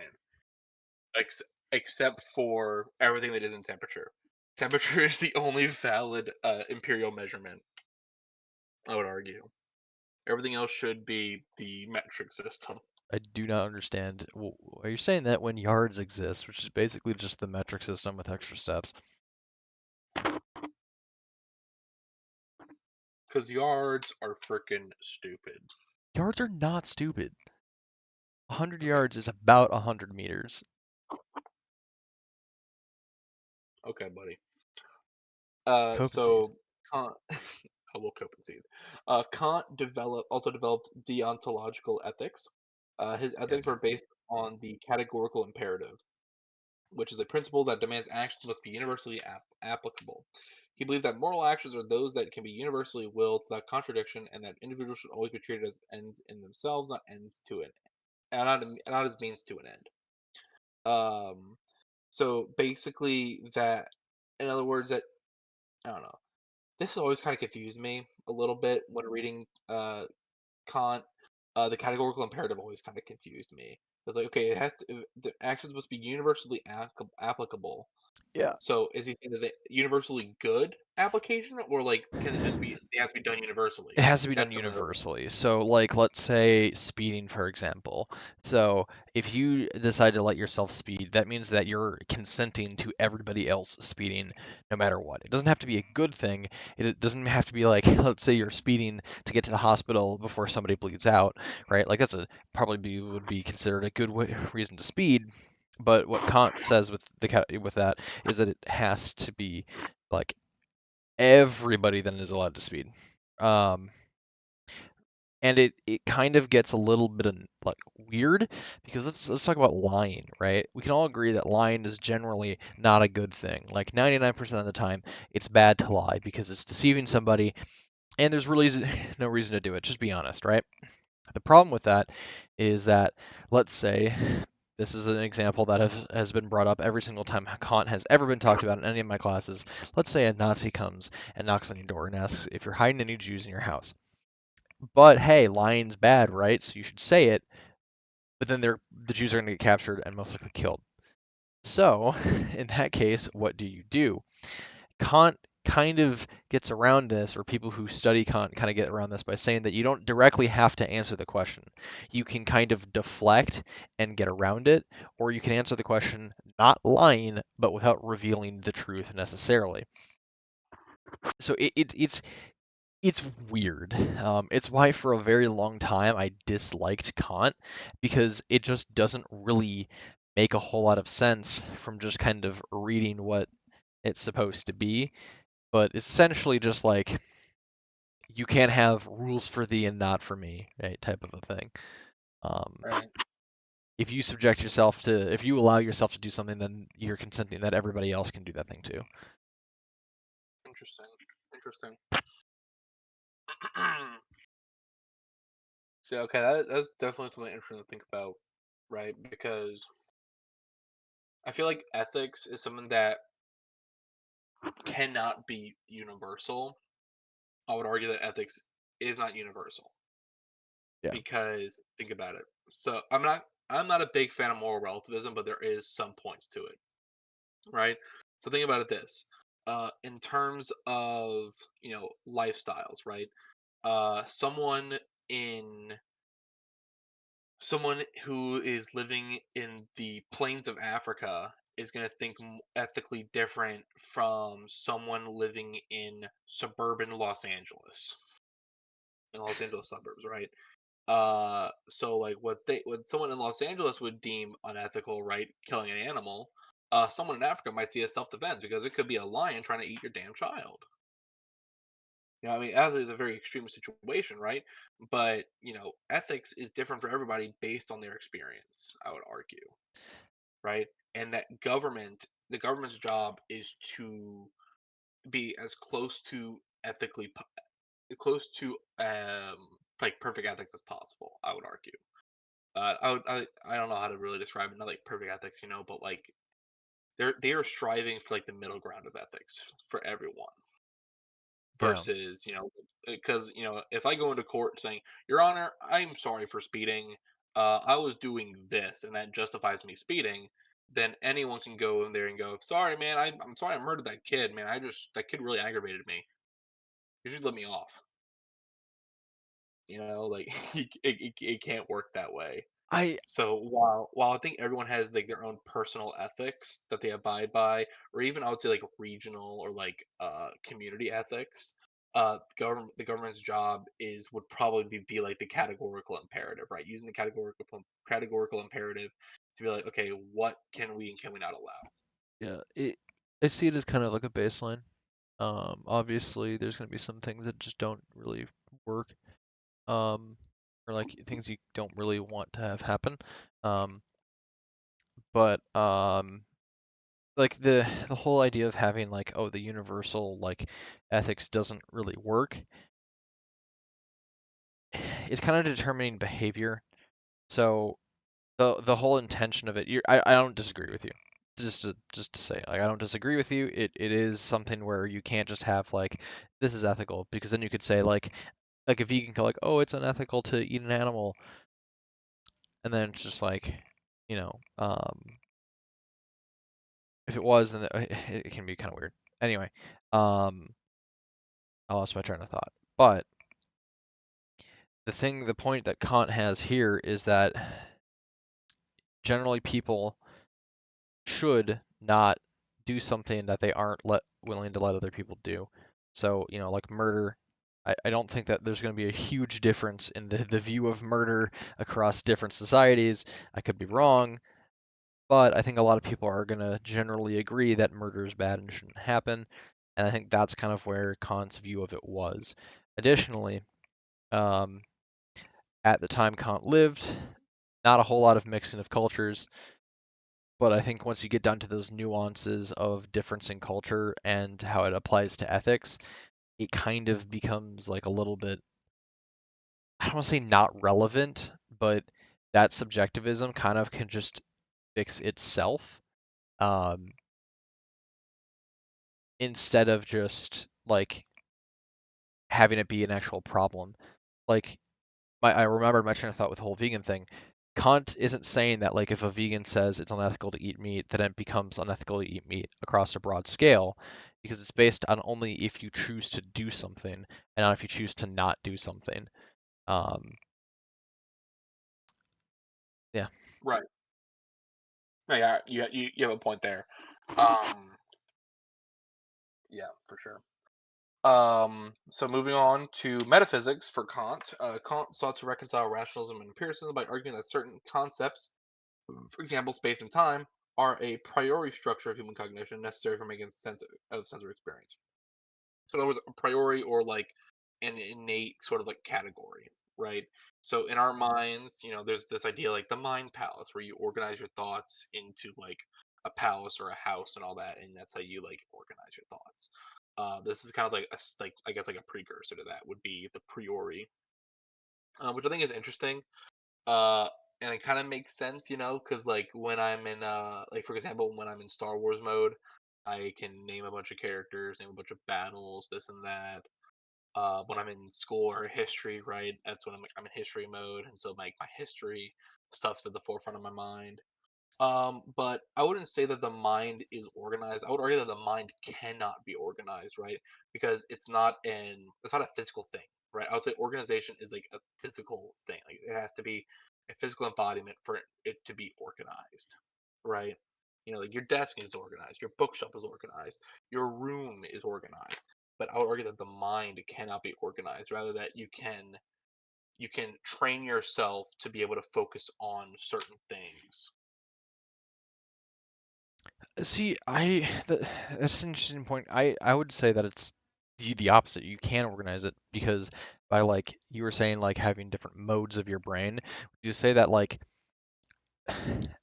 Ex- except for everything that isn't temperature. Temperature is the only valid imperial measurement, I would argue. Everything else should be the metric system. I do not understand. Are you saying that when yards exist, which is basically just the metric system with extra steps? Because yards are freaking stupid. Yards are not stupid. 100 Okay. yards is about 100 meters. Okay, buddy. Copacetic. So Kant, I will co-concede. Kant also developed deontological ethics. His Yeah, ethics were dude. based on the categorical imperative, which is a principle that demands actions must be universally applicable. He believed that moral actions are those that can be universally willed without contradiction, and that individuals should always be treated as ends in themselves, not ends to it, and not as means to an end. Um, so basically, that, in other words, that I don't know. This has always kind of confused me a little bit when reading Kant. The categorical imperative always kind of confused me. It's like, okay, it has to, the actions must be universally applicable. Yeah. So is he saying that it universally good application, or like can it just be they have to be done universally? It has to be done That's something that universally. So, like, let's say speeding, for example. So, if you decide to let yourself speed, that means that you're consenting to everybody else speeding no matter what. It doesn't have to be a good thing. It doesn't have to be like, let's say you're speeding to get to the hospital before somebody bleeds out, right? Like, that's would be considered a good reason to speed. But what Kant says with with that is that it has to be like everybody then is allowed to speed. Um, and it kind of gets a little bit of, like, weird because let's talk about lying, right? We can all agree that lying is generally not a good thing. Like 99% of the time, it's bad to lie because it's deceiving somebody, and there's really no reason to do it. Just be honest, right? The problem with that is that, let's say, this is an example that has been brought up every single time Kant has ever been talked about in any of my classes. Let's say a Nazi comes and knocks on your door and asks if you're hiding any Jews in your house. But hey, lying's bad, right? So you should say it. But then the Jews are going to get captured and most likely killed. So, in that case, what do you do? Kant kind of gets around this, or people who study Kant kind of get around this by saying that you don't directly have to answer the question. You can kind of deflect and get around it, or you can answer the question not lying, but without revealing the truth necessarily. So it's weird. It's why for a very long time I disliked Kant because it just doesn't really make a whole lot of sense from just kind of reading what it's supposed to be. But it's essentially just like you can't have rules for thee and not for me, right? Type of a thing. Um, right. if you allow yourself to do something, then you're consenting that everybody else can do that thing too. Interesting. Interesting. So okay, that's definitely something interesting to think about, right? Because I feel like ethics is something that cannot be universal. I would argue that ethics is not universal Yeah. because think about it. So I'm not a big fan of moral relativism, but there is some points to it, right? So think about it this. In terms of, lifestyles, right? Someone in someone who is living in the plains of Africa is going to think ethically different from someone living in suburban Los Angeles, in Los Angeles suburbs, right? So like what someone in Los Angeles would deem unethical, right, killing an animal, someone in Africa might see as self defense because it could be a lion trying to eat your damn child. I mean, obviously, it's a very extreme situation, right? But ethics is different for everybody based on their experience. I would argue, right? And that the government's job is to be as close to close to like perfect ethics as possible. I would argue. I don't know how to really describe it. Not like perfect ethics, but like they are striving for like the middle ground of ethics for everyone. Yeah. Versus, because if I go into court saying, "Your Honor, I'm sorry for speeding. I was doing this, and that justifies me speeding," then anyone can go in there and go, "Sorry, man. I'm sorry I murdered that kid, man. That kid really aggravated me. You should let me off." Like it can't work that way. I So while I think everyone has like their own personal ethics that they abide by, or even I would say like regional or like community ethics, the government's job would probably be like the categorical imperative, right? Using the categorical imperative to be like, okay, what can we and can we not allow? yeah, I see it as kind of like a baseline. Obviously, there's going to be some things that just don't really work, um, or like things you don't really want to have happen. Um, but like the whole idea of having like, oh, the universal like ethics doesn't really work. It's kind of determining behavior. So the whole intention of it, I don't disagree with you. Just to say, like, I don't disagree with you. It is something where you can't just have like this is ethical, because then you could say like a vegan could like, oh, it's unethical to eat an animal, and then it's just like, you know, if it was, then it can be kind of weird. Anyway, um, I lost my train of thought. But the point that Kant has here is that generally people should not do something that they aren't willing to let other people do. So, like murder, I don't think that there's going to be a huge difference in the view of murder across different societies. I could be wrong, but I think a lot of people are going to generally agree that murder is bad and shouldn't happen. And I think that's kind of where Kant's view of it was. Additionally, um, at the time Kant lived, not a whole lot of mixing of cultures. But I think once you get down to those nuances of difference in culture and how it applies to ethics, it kind of becomes like a little bit, I don't want to say not relevant, but that subjectivism kind of can just fix itself, um, instead of just like having it be an actual problem. Like I remembered my train of thought with the whole vegan thing. Kant isn't saying that like if a vegan says it's unethical to eat meat, then it becomes unethical to eat meat across a broad scale, because it's based on only if you choose to do something and not if you choose to not do something. Um, yeah. Right. No, yeah, you have a point there. Um, yeah, for sure. So moving on to metaphysics for Kant. Kant sought to reconcile rationalism and empiricism by arguing that certain concepts, for example, space and time, are a priori structure of human cognition necessary for making sense of sensory experience. So in other words, a priori or like an innate sort of like category, right? So in our minds, there's this idea like the mind palace where you organize your thoughts into like a palace or a house and all that, and that's how you like organize your thoughts. This is kind of like like I guess like a precursor to that would be the priori, which I think is interesting. Uh, and it kind of makes sense, because like when I'm in like for example when I'm in Star Wars mode, I can name a bunch of characters, name a bunch of battles, this and that. When I'm in school or history, right? That's when I'm in history mode, and so like my history stuff's at the forefront of my mind. But I wouldn't say that the mind is organized. I would argue that the mind cannot be organized, right? Because it's not a physical thing, right? I would say organization is like a physical thing. Like it has to be a physical embodiment for it to be organized, right? Like your desk is organized, your bookshelf is organized, your room is organized. But I would argue that the mind cannot be organized. Rather, that you can train yourself to be able to focus on certain things. See, that's an interesting point. I would say that it's the opposite. You can organize it because by like you were saying like having different modes of your brain, you say that like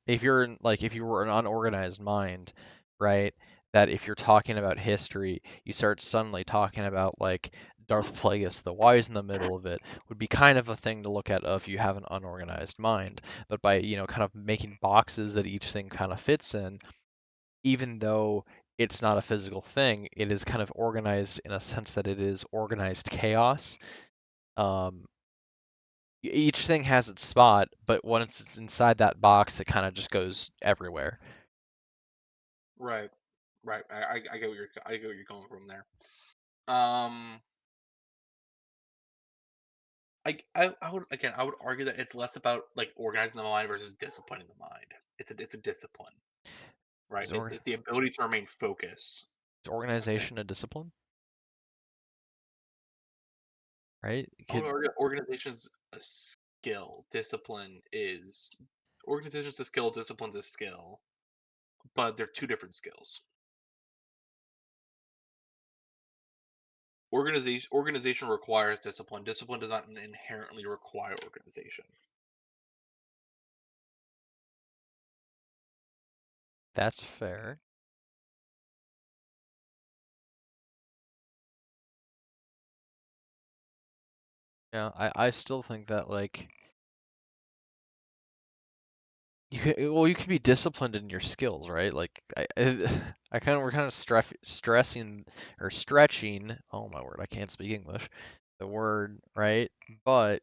if you were an unorganized mind, right? That if you're talking about history, you start suddenly talking about like Darth Plagueis, the wise in the middle of it would be kind of a thing to look at if you have an unorganized mind. But by, kind of making boxes that each thing kind of fits in, even though it's not a physical thing, it is kind of organized in a sense that it is organized chaos. Um, each thing has its spot, but once it's inside that box, it kind of just goes everywhere. Right. Right. I get I get what you're going from there. Um, I would argue that it's less about like organizing the mind versus disciplining the mind. It's a discipline, right? Is, It's or, it's the ability to remain focused. is I think organization a discipline, right? It I would could argue organization's a skill. Organization's a skill. Discipline's a skill, but they're two different skills. Organization requires discipline. Discipline does not inherently require organization. That's fair. Yeah, I still think that like you can be disciplined in your skills, right? Like I kind of we're kind of stressing or stretching. Oh my word, I can't speak English. The word, right? But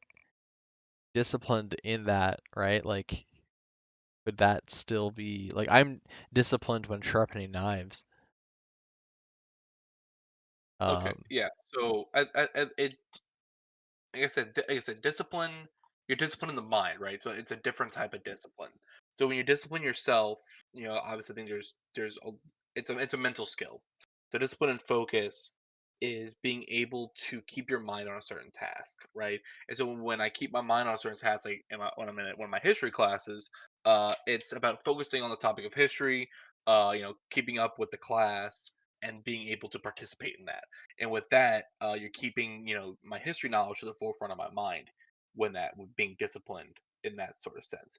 disciplined in that, right? Like would that still be like I'm disciplined when sharpening knives? Okay, Um, yeah. So it like I said, discipline. You're disciplined in the mind, right? So it's a different type of discipline. So when you discipline yourself, obviously, I think it's a mental skill. So discipline and focus is being able to keep your mind on a certain task, right? And so when I keep my mind on a certain task, like when I'm in one of my history classes, it's about focusing on the topic of history, keeping up with the class and being able to participate in that. And with that, you're keeping my history knowledge to the forefront of my mind when that when being disciplined in that sort of sense.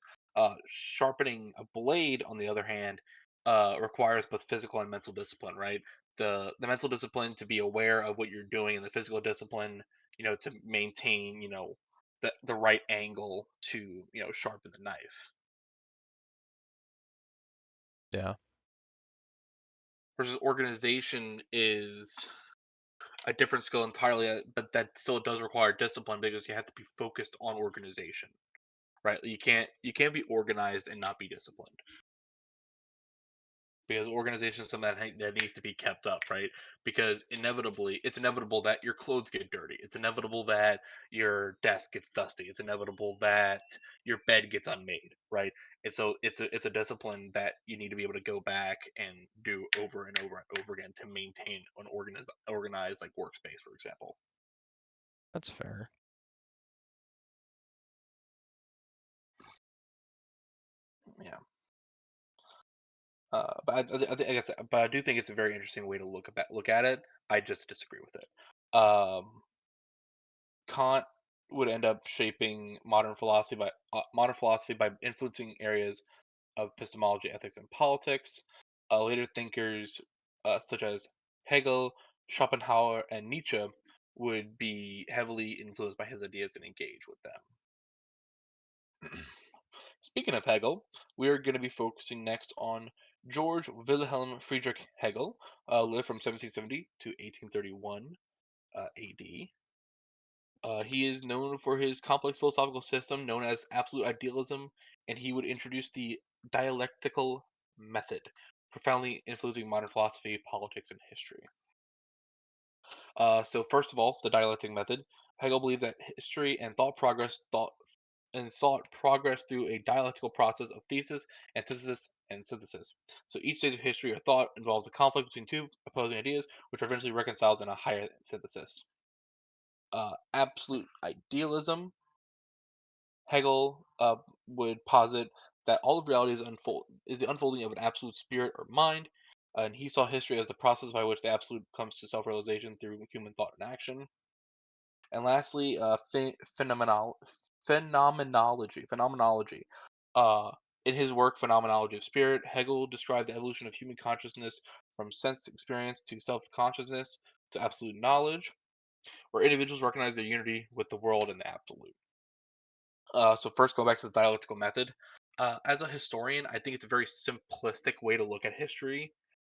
Sharpening a blade, on the other hand, requires both physical and mental discipline, right? The mental discipline to be aware of what you're doing, and the physical discipline, to maintain, the right angle to sharpen the knife. yeah, Versus organization is a different skill entirely, but that still does require discipline because you have to be focused on organization, right? You can't be organized and not be disciplined because organization is something that needs to be kept up, right? Because it's inevitable that your clothes get dirty. It's inevitable that your desk gets dusty. It's inevitable that your bed gets unmade, right? And so it's a discipline that you need to be able to go back and do over and over and over again to maintain an organized like workspace, for example. that's fair. Yeah. I guess, but I do think it's a very interesting way to look at it. I just disagree with it. Kant would end up shaping modern philosophy by influencing areas of epistemology, ethics, and politics. Later thinkers such as Hegel, Schopenhauer, and Nietzsche would be heavily influenced by his ideas and engage with them. Speaking of Hegel, we are going to be focusing next on George Wilhelm Friedrich Hegel, lived from 1770 to 1831 AD. He is known for his complex philosophical system known as absolute idealism, and he would introduce the dialectical method, profoundly influencing modern philosophy, politics, and history. So, first of all, the dialectic method. Hegel believed that history and thought progress through a dialectical process of thesis, antithesis, and synthesis. So each stage of history or thought involves a conflict between two opposing ideas, which are eventually reconciled in a higher synthesis. Absolute idealism. Hegel would posit that all of reality is the unfolding of an absolute spirit or mind, and he saw history as the process by which the absolute comes to self-realization through human thought and action. And lastly, phenomenology. Phenomenology. Uh, in his work, Phenomenology of Spirit, Hegel described the evolution of human consciousness from sense experience to self consciousness to absolute knowledge, where individuals recognize their unity with the world and the absolute. So, first, go back to the dialectical method. As a historian, I think it's a very simplistic way to look at history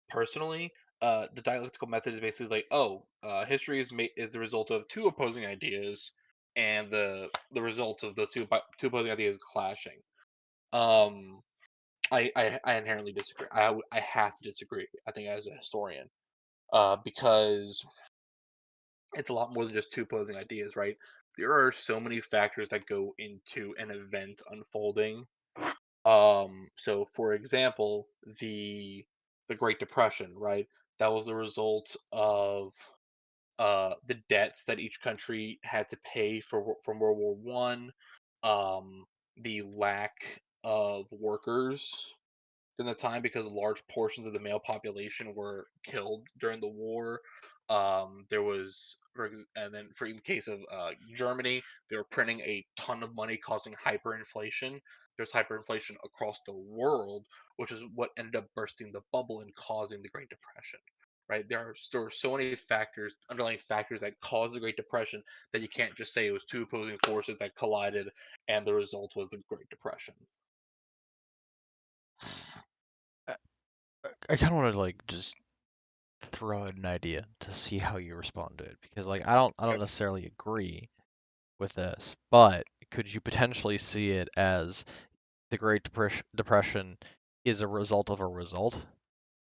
personally. The dialectical method is basically like, oh, history is the result of two opposing ideas, and the result of those two opposing ideas clashing. Um, I inherently disagree. I have to disagree. I think as a historian, because it's a lot more than just two opposing ideas, right? There are so many factors that go into an event unfolding. So for example, the Great Depression, right? That was the result of the debts that each country had to pay from World War I, the lack of workers in the time because large portions of the male population were killed during the war. There was, and then for in the case of Germany, they were printing a ton of money, causing hyperinflation. There's hyperinflation across the world, which is what ended up bursting the bubble and causing the Great Depression. Right? There are so many factors, underlying factors that caused the Great Depression that you can't just say it was two opposing forces that collided, and the result was the Great Depression. I, I kind of want to like just throw out an idea to see how you respond to it because like I don't Okay. necessarily agree with this, but could you potentially see it as the Depression is a result of a result,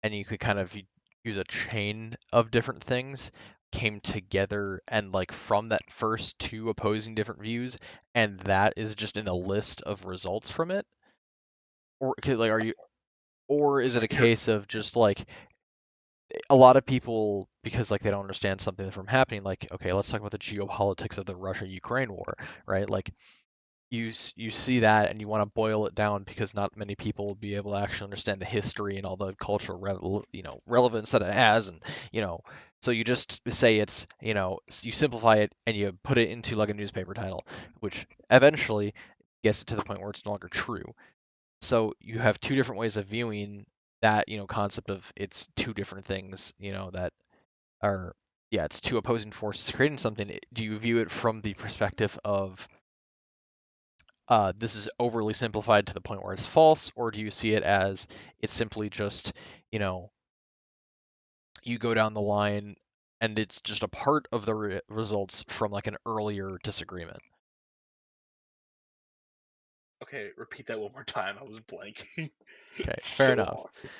and you could kind of use a chain of different things came together and like from that first two opposing different views, and that is just in a list of results from it? Or like are you or is it a You're case of just like a lot of people because like they don't understand something from happening like okay, let's talk about the geopolitics of the Russia-Ukraine war, right? Like you see that and you want to boil it down because not many people will be able to actually understand the history and all the cultural relevance that it has, and so you just say it's you simplify it and you put it into like a newspaper title, which eventually gets it to the point where it's no longer true. So you have two different ways of viewing that concept of it's two different things that are, yeah, it's two opposing forces creating something. Do you view it from the perspective of this is overly simplified to the point where it's false, or do you see it as it's simply just, you know, you go down the line and it's just a part of the results from like an earlier disagreement? okay. Repeat that one more time. I was blanking Okay, fair so enough. hard.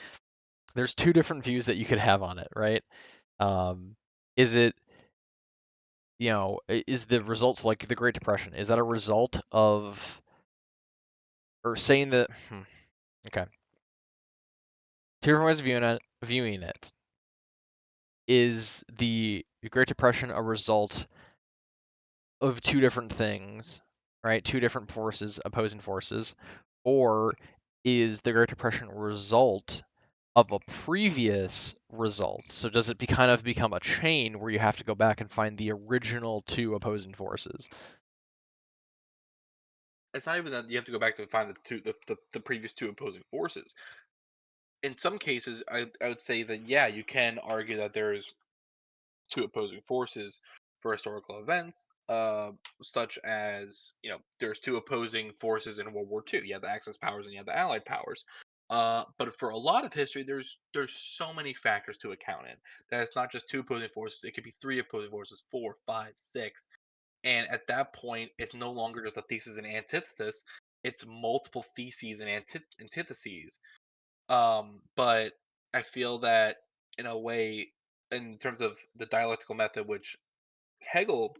There's two different views that you could have on it, right? Um, is it, is the results like the Great Depression? Is that a result of, or saying that, okay, two different ways of viewing it. Is the Great Depression a result of two different things, right? Two different forces, opposing forces, or is the Great Depression a result of a previous result? So does it kind of become a chain where you have to go back and find the original two opposing forces? It's not even that you have to go back to find the previous two opposing forces. In some cases, I would say that yeah, you can argue that there's two opposing forces for historical events, such as there's two opposing forces in World War II. You have the Axis powers and you have the Allied powers. But for a lot of history, there's so many factors to account in that it's not just two opposing forces. It could be three opposing forces, four, five, six, and at that point, it's no longer just a thesis and antithesis. It's multiple theses and antitheses. But I feel that in a way, in terms of the dialectical method, which Hegel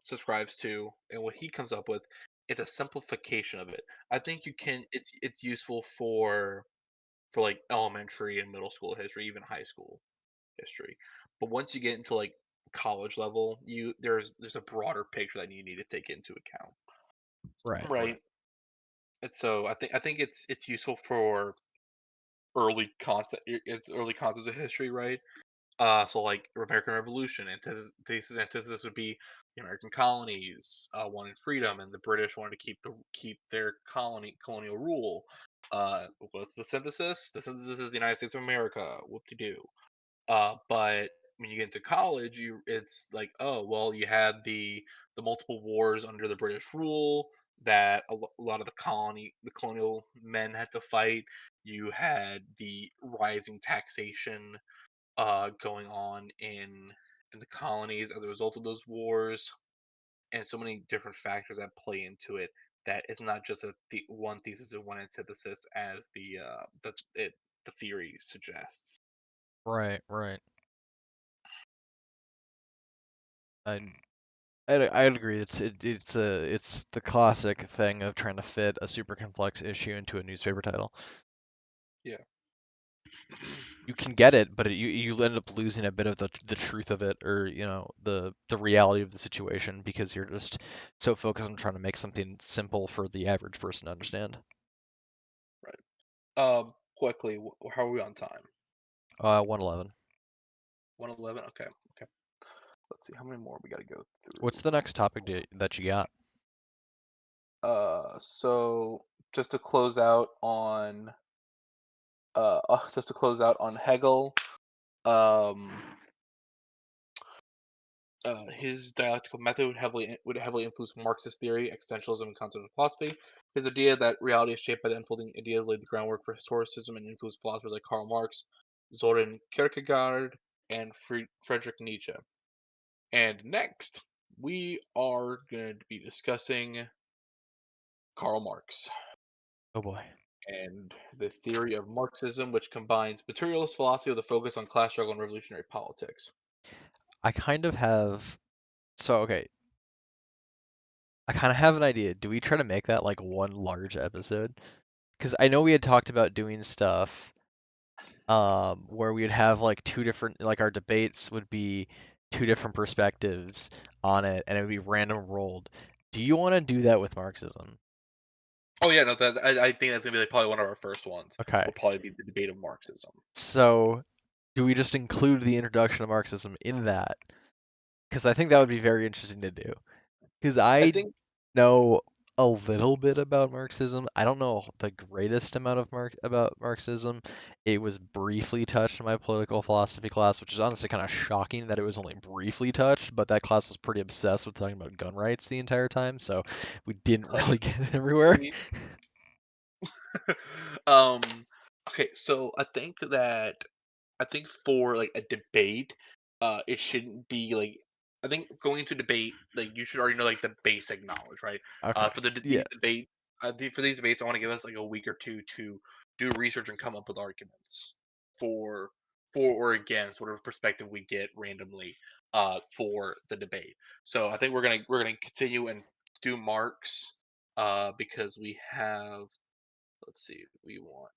subscribes to, and what he comes up with, it's a simplification of it. I think you can. It's useful for like elementary and middle school history, even high school history. But once you get into like college level, there's a broader picture that you need to take into account, Right, right. right? And so I think it's useful for it's early concepts of history, right? So like American Revolution, antithesis would be the American colonies wanted freedom, and the British wanted to keep their colonial rule. What's the synthesis? The synthesis is the United States of America. Whoop de doo. But when you get into college, it's like, oh well, you had the multiple wars under the British rule that a lot of the colonial men had to fight. You had the rising taxation going on in the colonies as a result of those wars, and so many different factors that play into it. That it's not just one thesis and one antithesis as the theory suggests. Right, right. I I'd agree. It's the classic thing of trying to fit a super complex issue into a newspaper title. Yeah. You can get it, but you end up losing a bit of the truth of it, or the reality of the situation because you're just so focused on trying to make something simple for the average person to understand. Quickly, how are we on time? 111. 111. Okay. Okay. Let's see how many more we got to go What's through. the next topic that you got? So just to close out on Hegel, um, his dialectical method would heavily influence Marxist theory, existentialism, and continental philosophy. His idea that reality is shaped by the unfolding ideas laid the groundwork for historicism and influenced philosophers like Karl Marx, Zoran Kierkegaard, and Friedrich Nietzsche. And next, we are going to be discussing Karl Marx Oh boy. and the theory of Marxism, which combines materialist philosophy with a focus on class struggle and revolutionary politics. I kind of have so okay. I kind of have an idea. Do we try to make that like one large episode? Because I know we had talked about doing stuff where we'd have like two different like our debates would be two different perspectives on it and it would be random rolled. Do you want to do that with Marxism? Oh yeah, no, I think that's gonna be like probably one of our first ones. Okay. Will probably be the debate of Marxism. So do we just include the introduction of Marxism in that? Because I think that would be very interesting to do. Because I I think know a little bit about Marxism. I don't know the greatest amount of about Marxism. It was briefly touched in my political philosophy class, which is honestly kind of shocking that it was only briefly touched, but that class was pretty obsessed with talking about gun rights the entire time, so we didn't like really get everywhere. we um okay, so I think for like a debate, it shouldn't be like I think going into debate, like you should already know like the basic knowledge, right? Okay. For Yeah, these debates, for these debates, I want to give us like a week or two to do research and come up with arguments for for or against whatever perspective we get randomly for the debate. So I think we're gonna continue and do Marx because we have let's see we want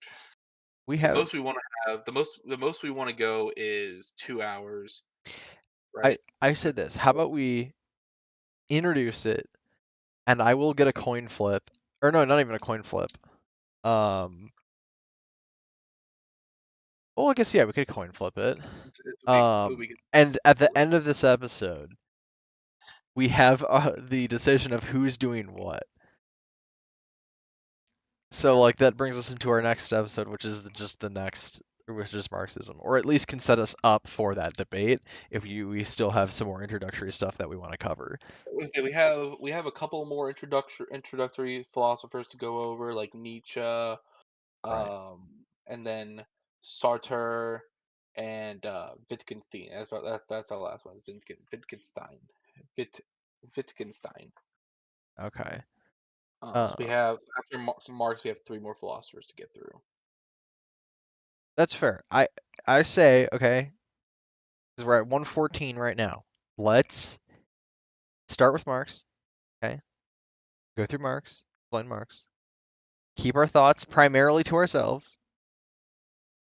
we the have most we want to have the most we want to go is 2 hours, I right? I said this. How about we introduce it and I will get a coin flip. Or no, not even a coin flip. Um Well, I guess yeah, we could coin flip it. It would be good. And at the end of this episode, we have the decision of who's doing what. So like that brings us into our next episode, which is just the next, which is Marxism, or at least can set us up for that debate if we still have some more introductory stuff that we want to cover. Okay, we have a couple more introductory philosophers to go over, like Nietzsche, Right. and then Sartre and Wittgenstein. That's our last one. Is Wittgenstein. Witt, Wittgenstein. Okay. So we Uh, have after Marx, we have three more philosophers to get through. that's fair. I say okay, because we're at 114 right now. Let's start with Marx. Okay. Go through Marx. Explain Marx. Keep our thoughts primarily to ourselves.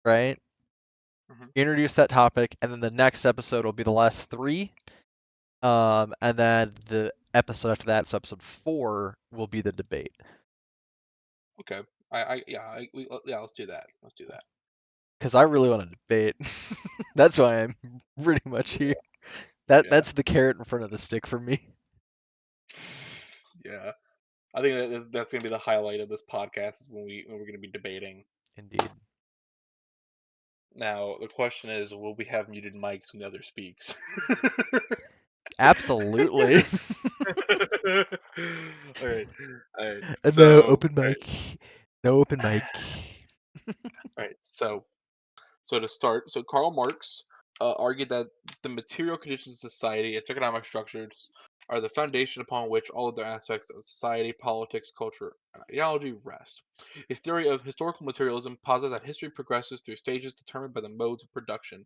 Right. Hmm. Introduce that topic, and then the next episode will be the last three. And then the episode after that, so episode 4, will be the debate. Okay. Yeah. Let's do that. Let's do that. Because I really want to debate. That's why I'm pretty much here. Yeah. That's the carrot in front of the stick for me. Yeah. I think that's gonna be the highlight of this podcast is when we're gonna be debating. Indeed. Now the question is, will we have muted mics when the other speaks? Absolutely. All right, all right. No So, open mic. No open mic. all right. So to start, so Karl Marx argued that the material conditions of society, its economic structures, are the foundation upon which all other aspects of society, politics, culture, and ideology rest. His theory of historical materialism posits that history progresses through stages determined by the modes of production,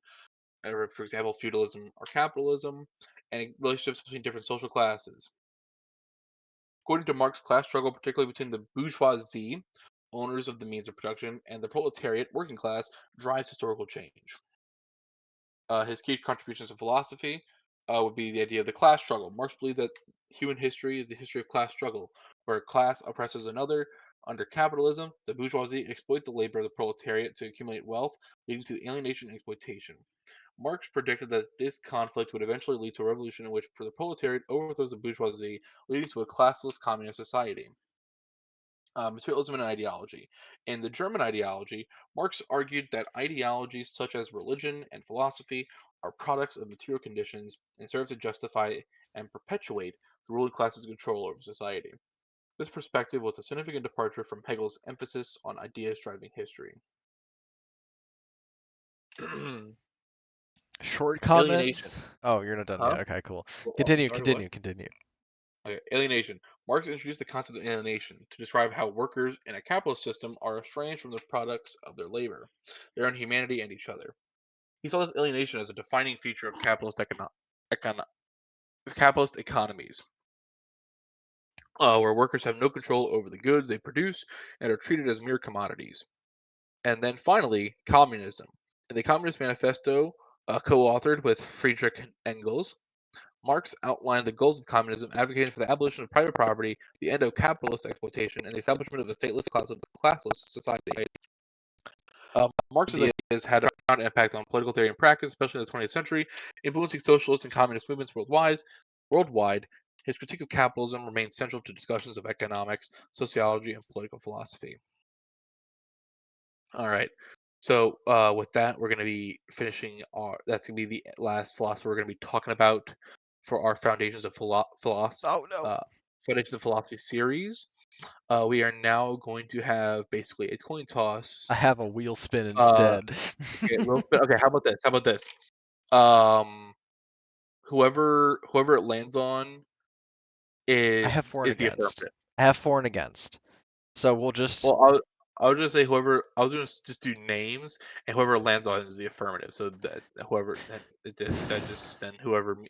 for example, feudalism or capitalism, and relationships between different social classes. According to Marx, class struggle, particularly between the bourgeoisie, owners of the means of production, and the proletariat, working class, drives historical change. His key contributions to philosophy would be the idea of the class struggle. Marx believed that human history is the history of class struggle, where a class oppresses another. Under capitalism, the bourgeoisie exploit the labor of the proletariat to accumulate wealth, leading to alienation and exploitation. Marx predicted that this conflict would eventually lead to a revolution in which the proletariat overthrows the bourgeoisie, leading to a classless communist society. Materialism and ideology. In the German ideology, Marx argued that ideologies such as religion and philosophy are products of material conditions and serve to justify and perpetuate the ruling class's control over society. This perspective was a significant departure from Hegel's emphasis on ideas driving history. Short Alienation. comments. Oh, you're not done Huh? yet. Okay, cool. Well, I'm Continue, sorry, what? continue. Okay, alienation. Marx introduced the concept of alienation to describe how workers in a capitalist system are estranged from the products of their labor, their own humanity, and each other. He saw this alienation as a defining feature of econo- capitalist economies, where workers have no control over the goods they produce and are treated as mere commodities. And then finally, communism. In the Communist Manifesto, co-authored with Friedrich Engels, Marx outlined the goals of communism, advocating for the abolition of private property, the end of capitalist exploitation, and the establishment of a stateless classless society. Marx's ideas had a profound impact on political theory and practice, especially in the 20th century, influencing socialist and communist movements worldwide. His critique of capitalism remains central to discussions of economics, sociology, and political philosophy. All right. So with that, we're going to be finishing our. That's going to be the last philosopher we're going to be talking about for our Foundations of Oh no. Foundations of Philosophy series. We are now going to have basically a coin I toss. have a wheel spin Uh, instead. okay, okay. How about this? How about this? Um, whoever it lands on I is have for and is the against. affirmative. I have for and against. So we'll just. Well, I was gonna say whoever I was gonna just do names, and whoever it lands on is the affirmative. So that whoever that just then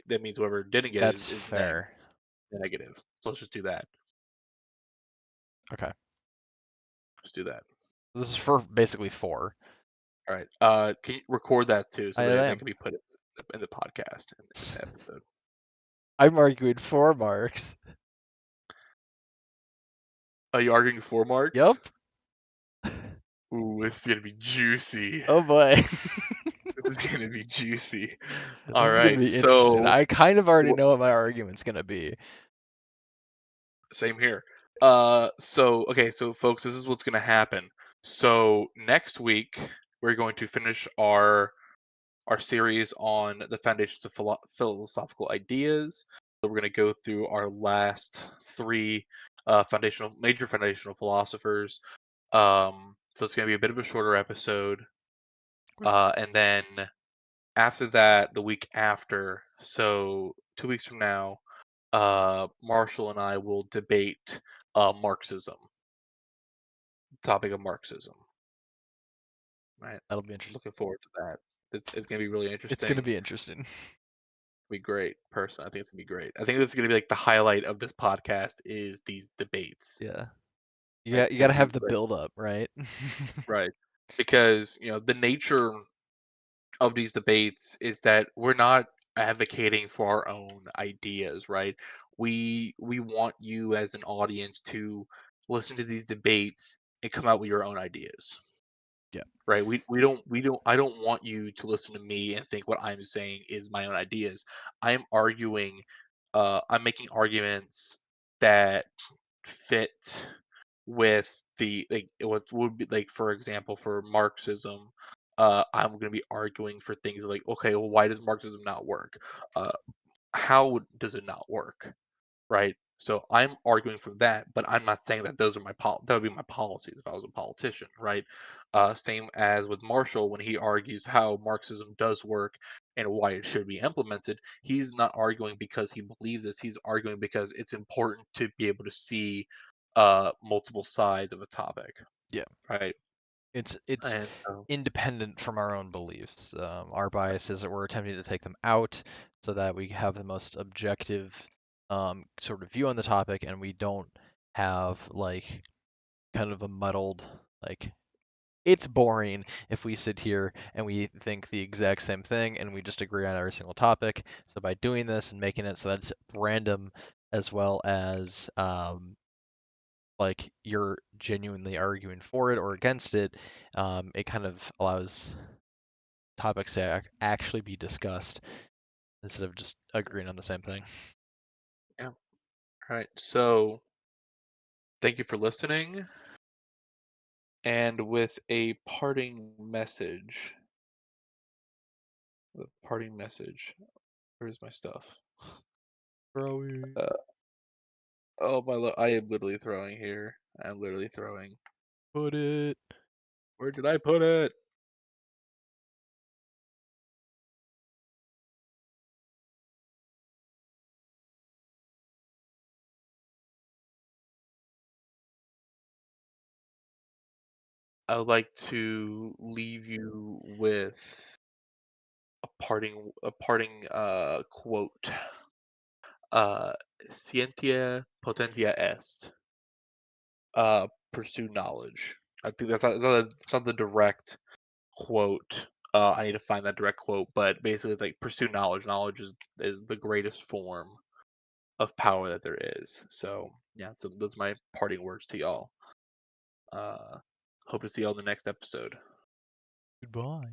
that means whoever didn't get it That's is fair. negative. So let's just do that. Okay. Just do that. This is for basically four. All right. Can you record that too, so I that am. can be put in the podcast in the episode. I'm arguing for Marx. Are you arguing for marks? Yep. Ooh, this is gonna be juicy. Oh boy. This is gonna be juicy. This All is gonna right. be interesting. So I kind of already wh- know what my argument's gonna be. same here. So okay, so folks, this is what's gonna happen. So next week we're going to finish our series on the foundations of philosophical ideas. So we're going to go through our last three major foundational philosophers. So it's going to be a bit of a shorter episode. And then after that, the week after, so 2 weeks from now, Marshall and I will debate Marxism, topic of Marxism. Right. That'll be interesting. Looking forward to that. It's going to be really It's gonna interesting. be interesting. Be great. Personally, I think it's gonna be great. I think this is gonna be like the highlight of this podcast is these debates, Yeah. right? You gotta Because have the build up, right? right, because the nature of these debates is that we're not advocating for our own ideas, right? We want you as an audience to listen to these debates and come out with your own ideas, Yeah. right? We don't I don't want you to listen to me and think what I'm saying is my own ideas. I'm arguing I'm making arguments that fit with the like what would be like, for example, for Marxism, I'm going to be arguing for things like, okay, well, why does Marxism not work? Uh, does it not work? Right? So I'm arguing for that, but I'm not saying that those are that would be my policies if I was a politician, right? Same as with Marshall when he argues how Marxism does work and why it should be implemented. He's not arguing because he believes this. He's arguing because it's important to be able to see multiple sides of a topic, Yeah. right? It's And so, independent from our own beliefs. Our right, biases, we're attempting to take them out so that we have the most objective sort of view on the topic, and we don't have like kind of a muddled like it's boring if we sit here and we think the exact same thing and we just agree on every single topic. So by doing this and making it so that it's random as well as like you're genuinely arguing for it or against it, it kind of allows topics to actually be discussed instead of just agreeing on the same thing. Yeah. All right. So thank you for listening. And with a parting message, where's my stuff? Throwing. Uh, oh I am literally throwing here. I'm literally throwing. Put it. Where did I put it? I would like to leave you with a parting quote. Uh, Scientia potentia est. Pursue knowledge. I think it's not the direct quote. I need to find that direct quote, but basically it's like pursue knowledge. Knowledge is the greatest form of power that there is. So yeah, so those are my parting words to y'all. Uh, hope to see y'all in the next episode. Goodbye.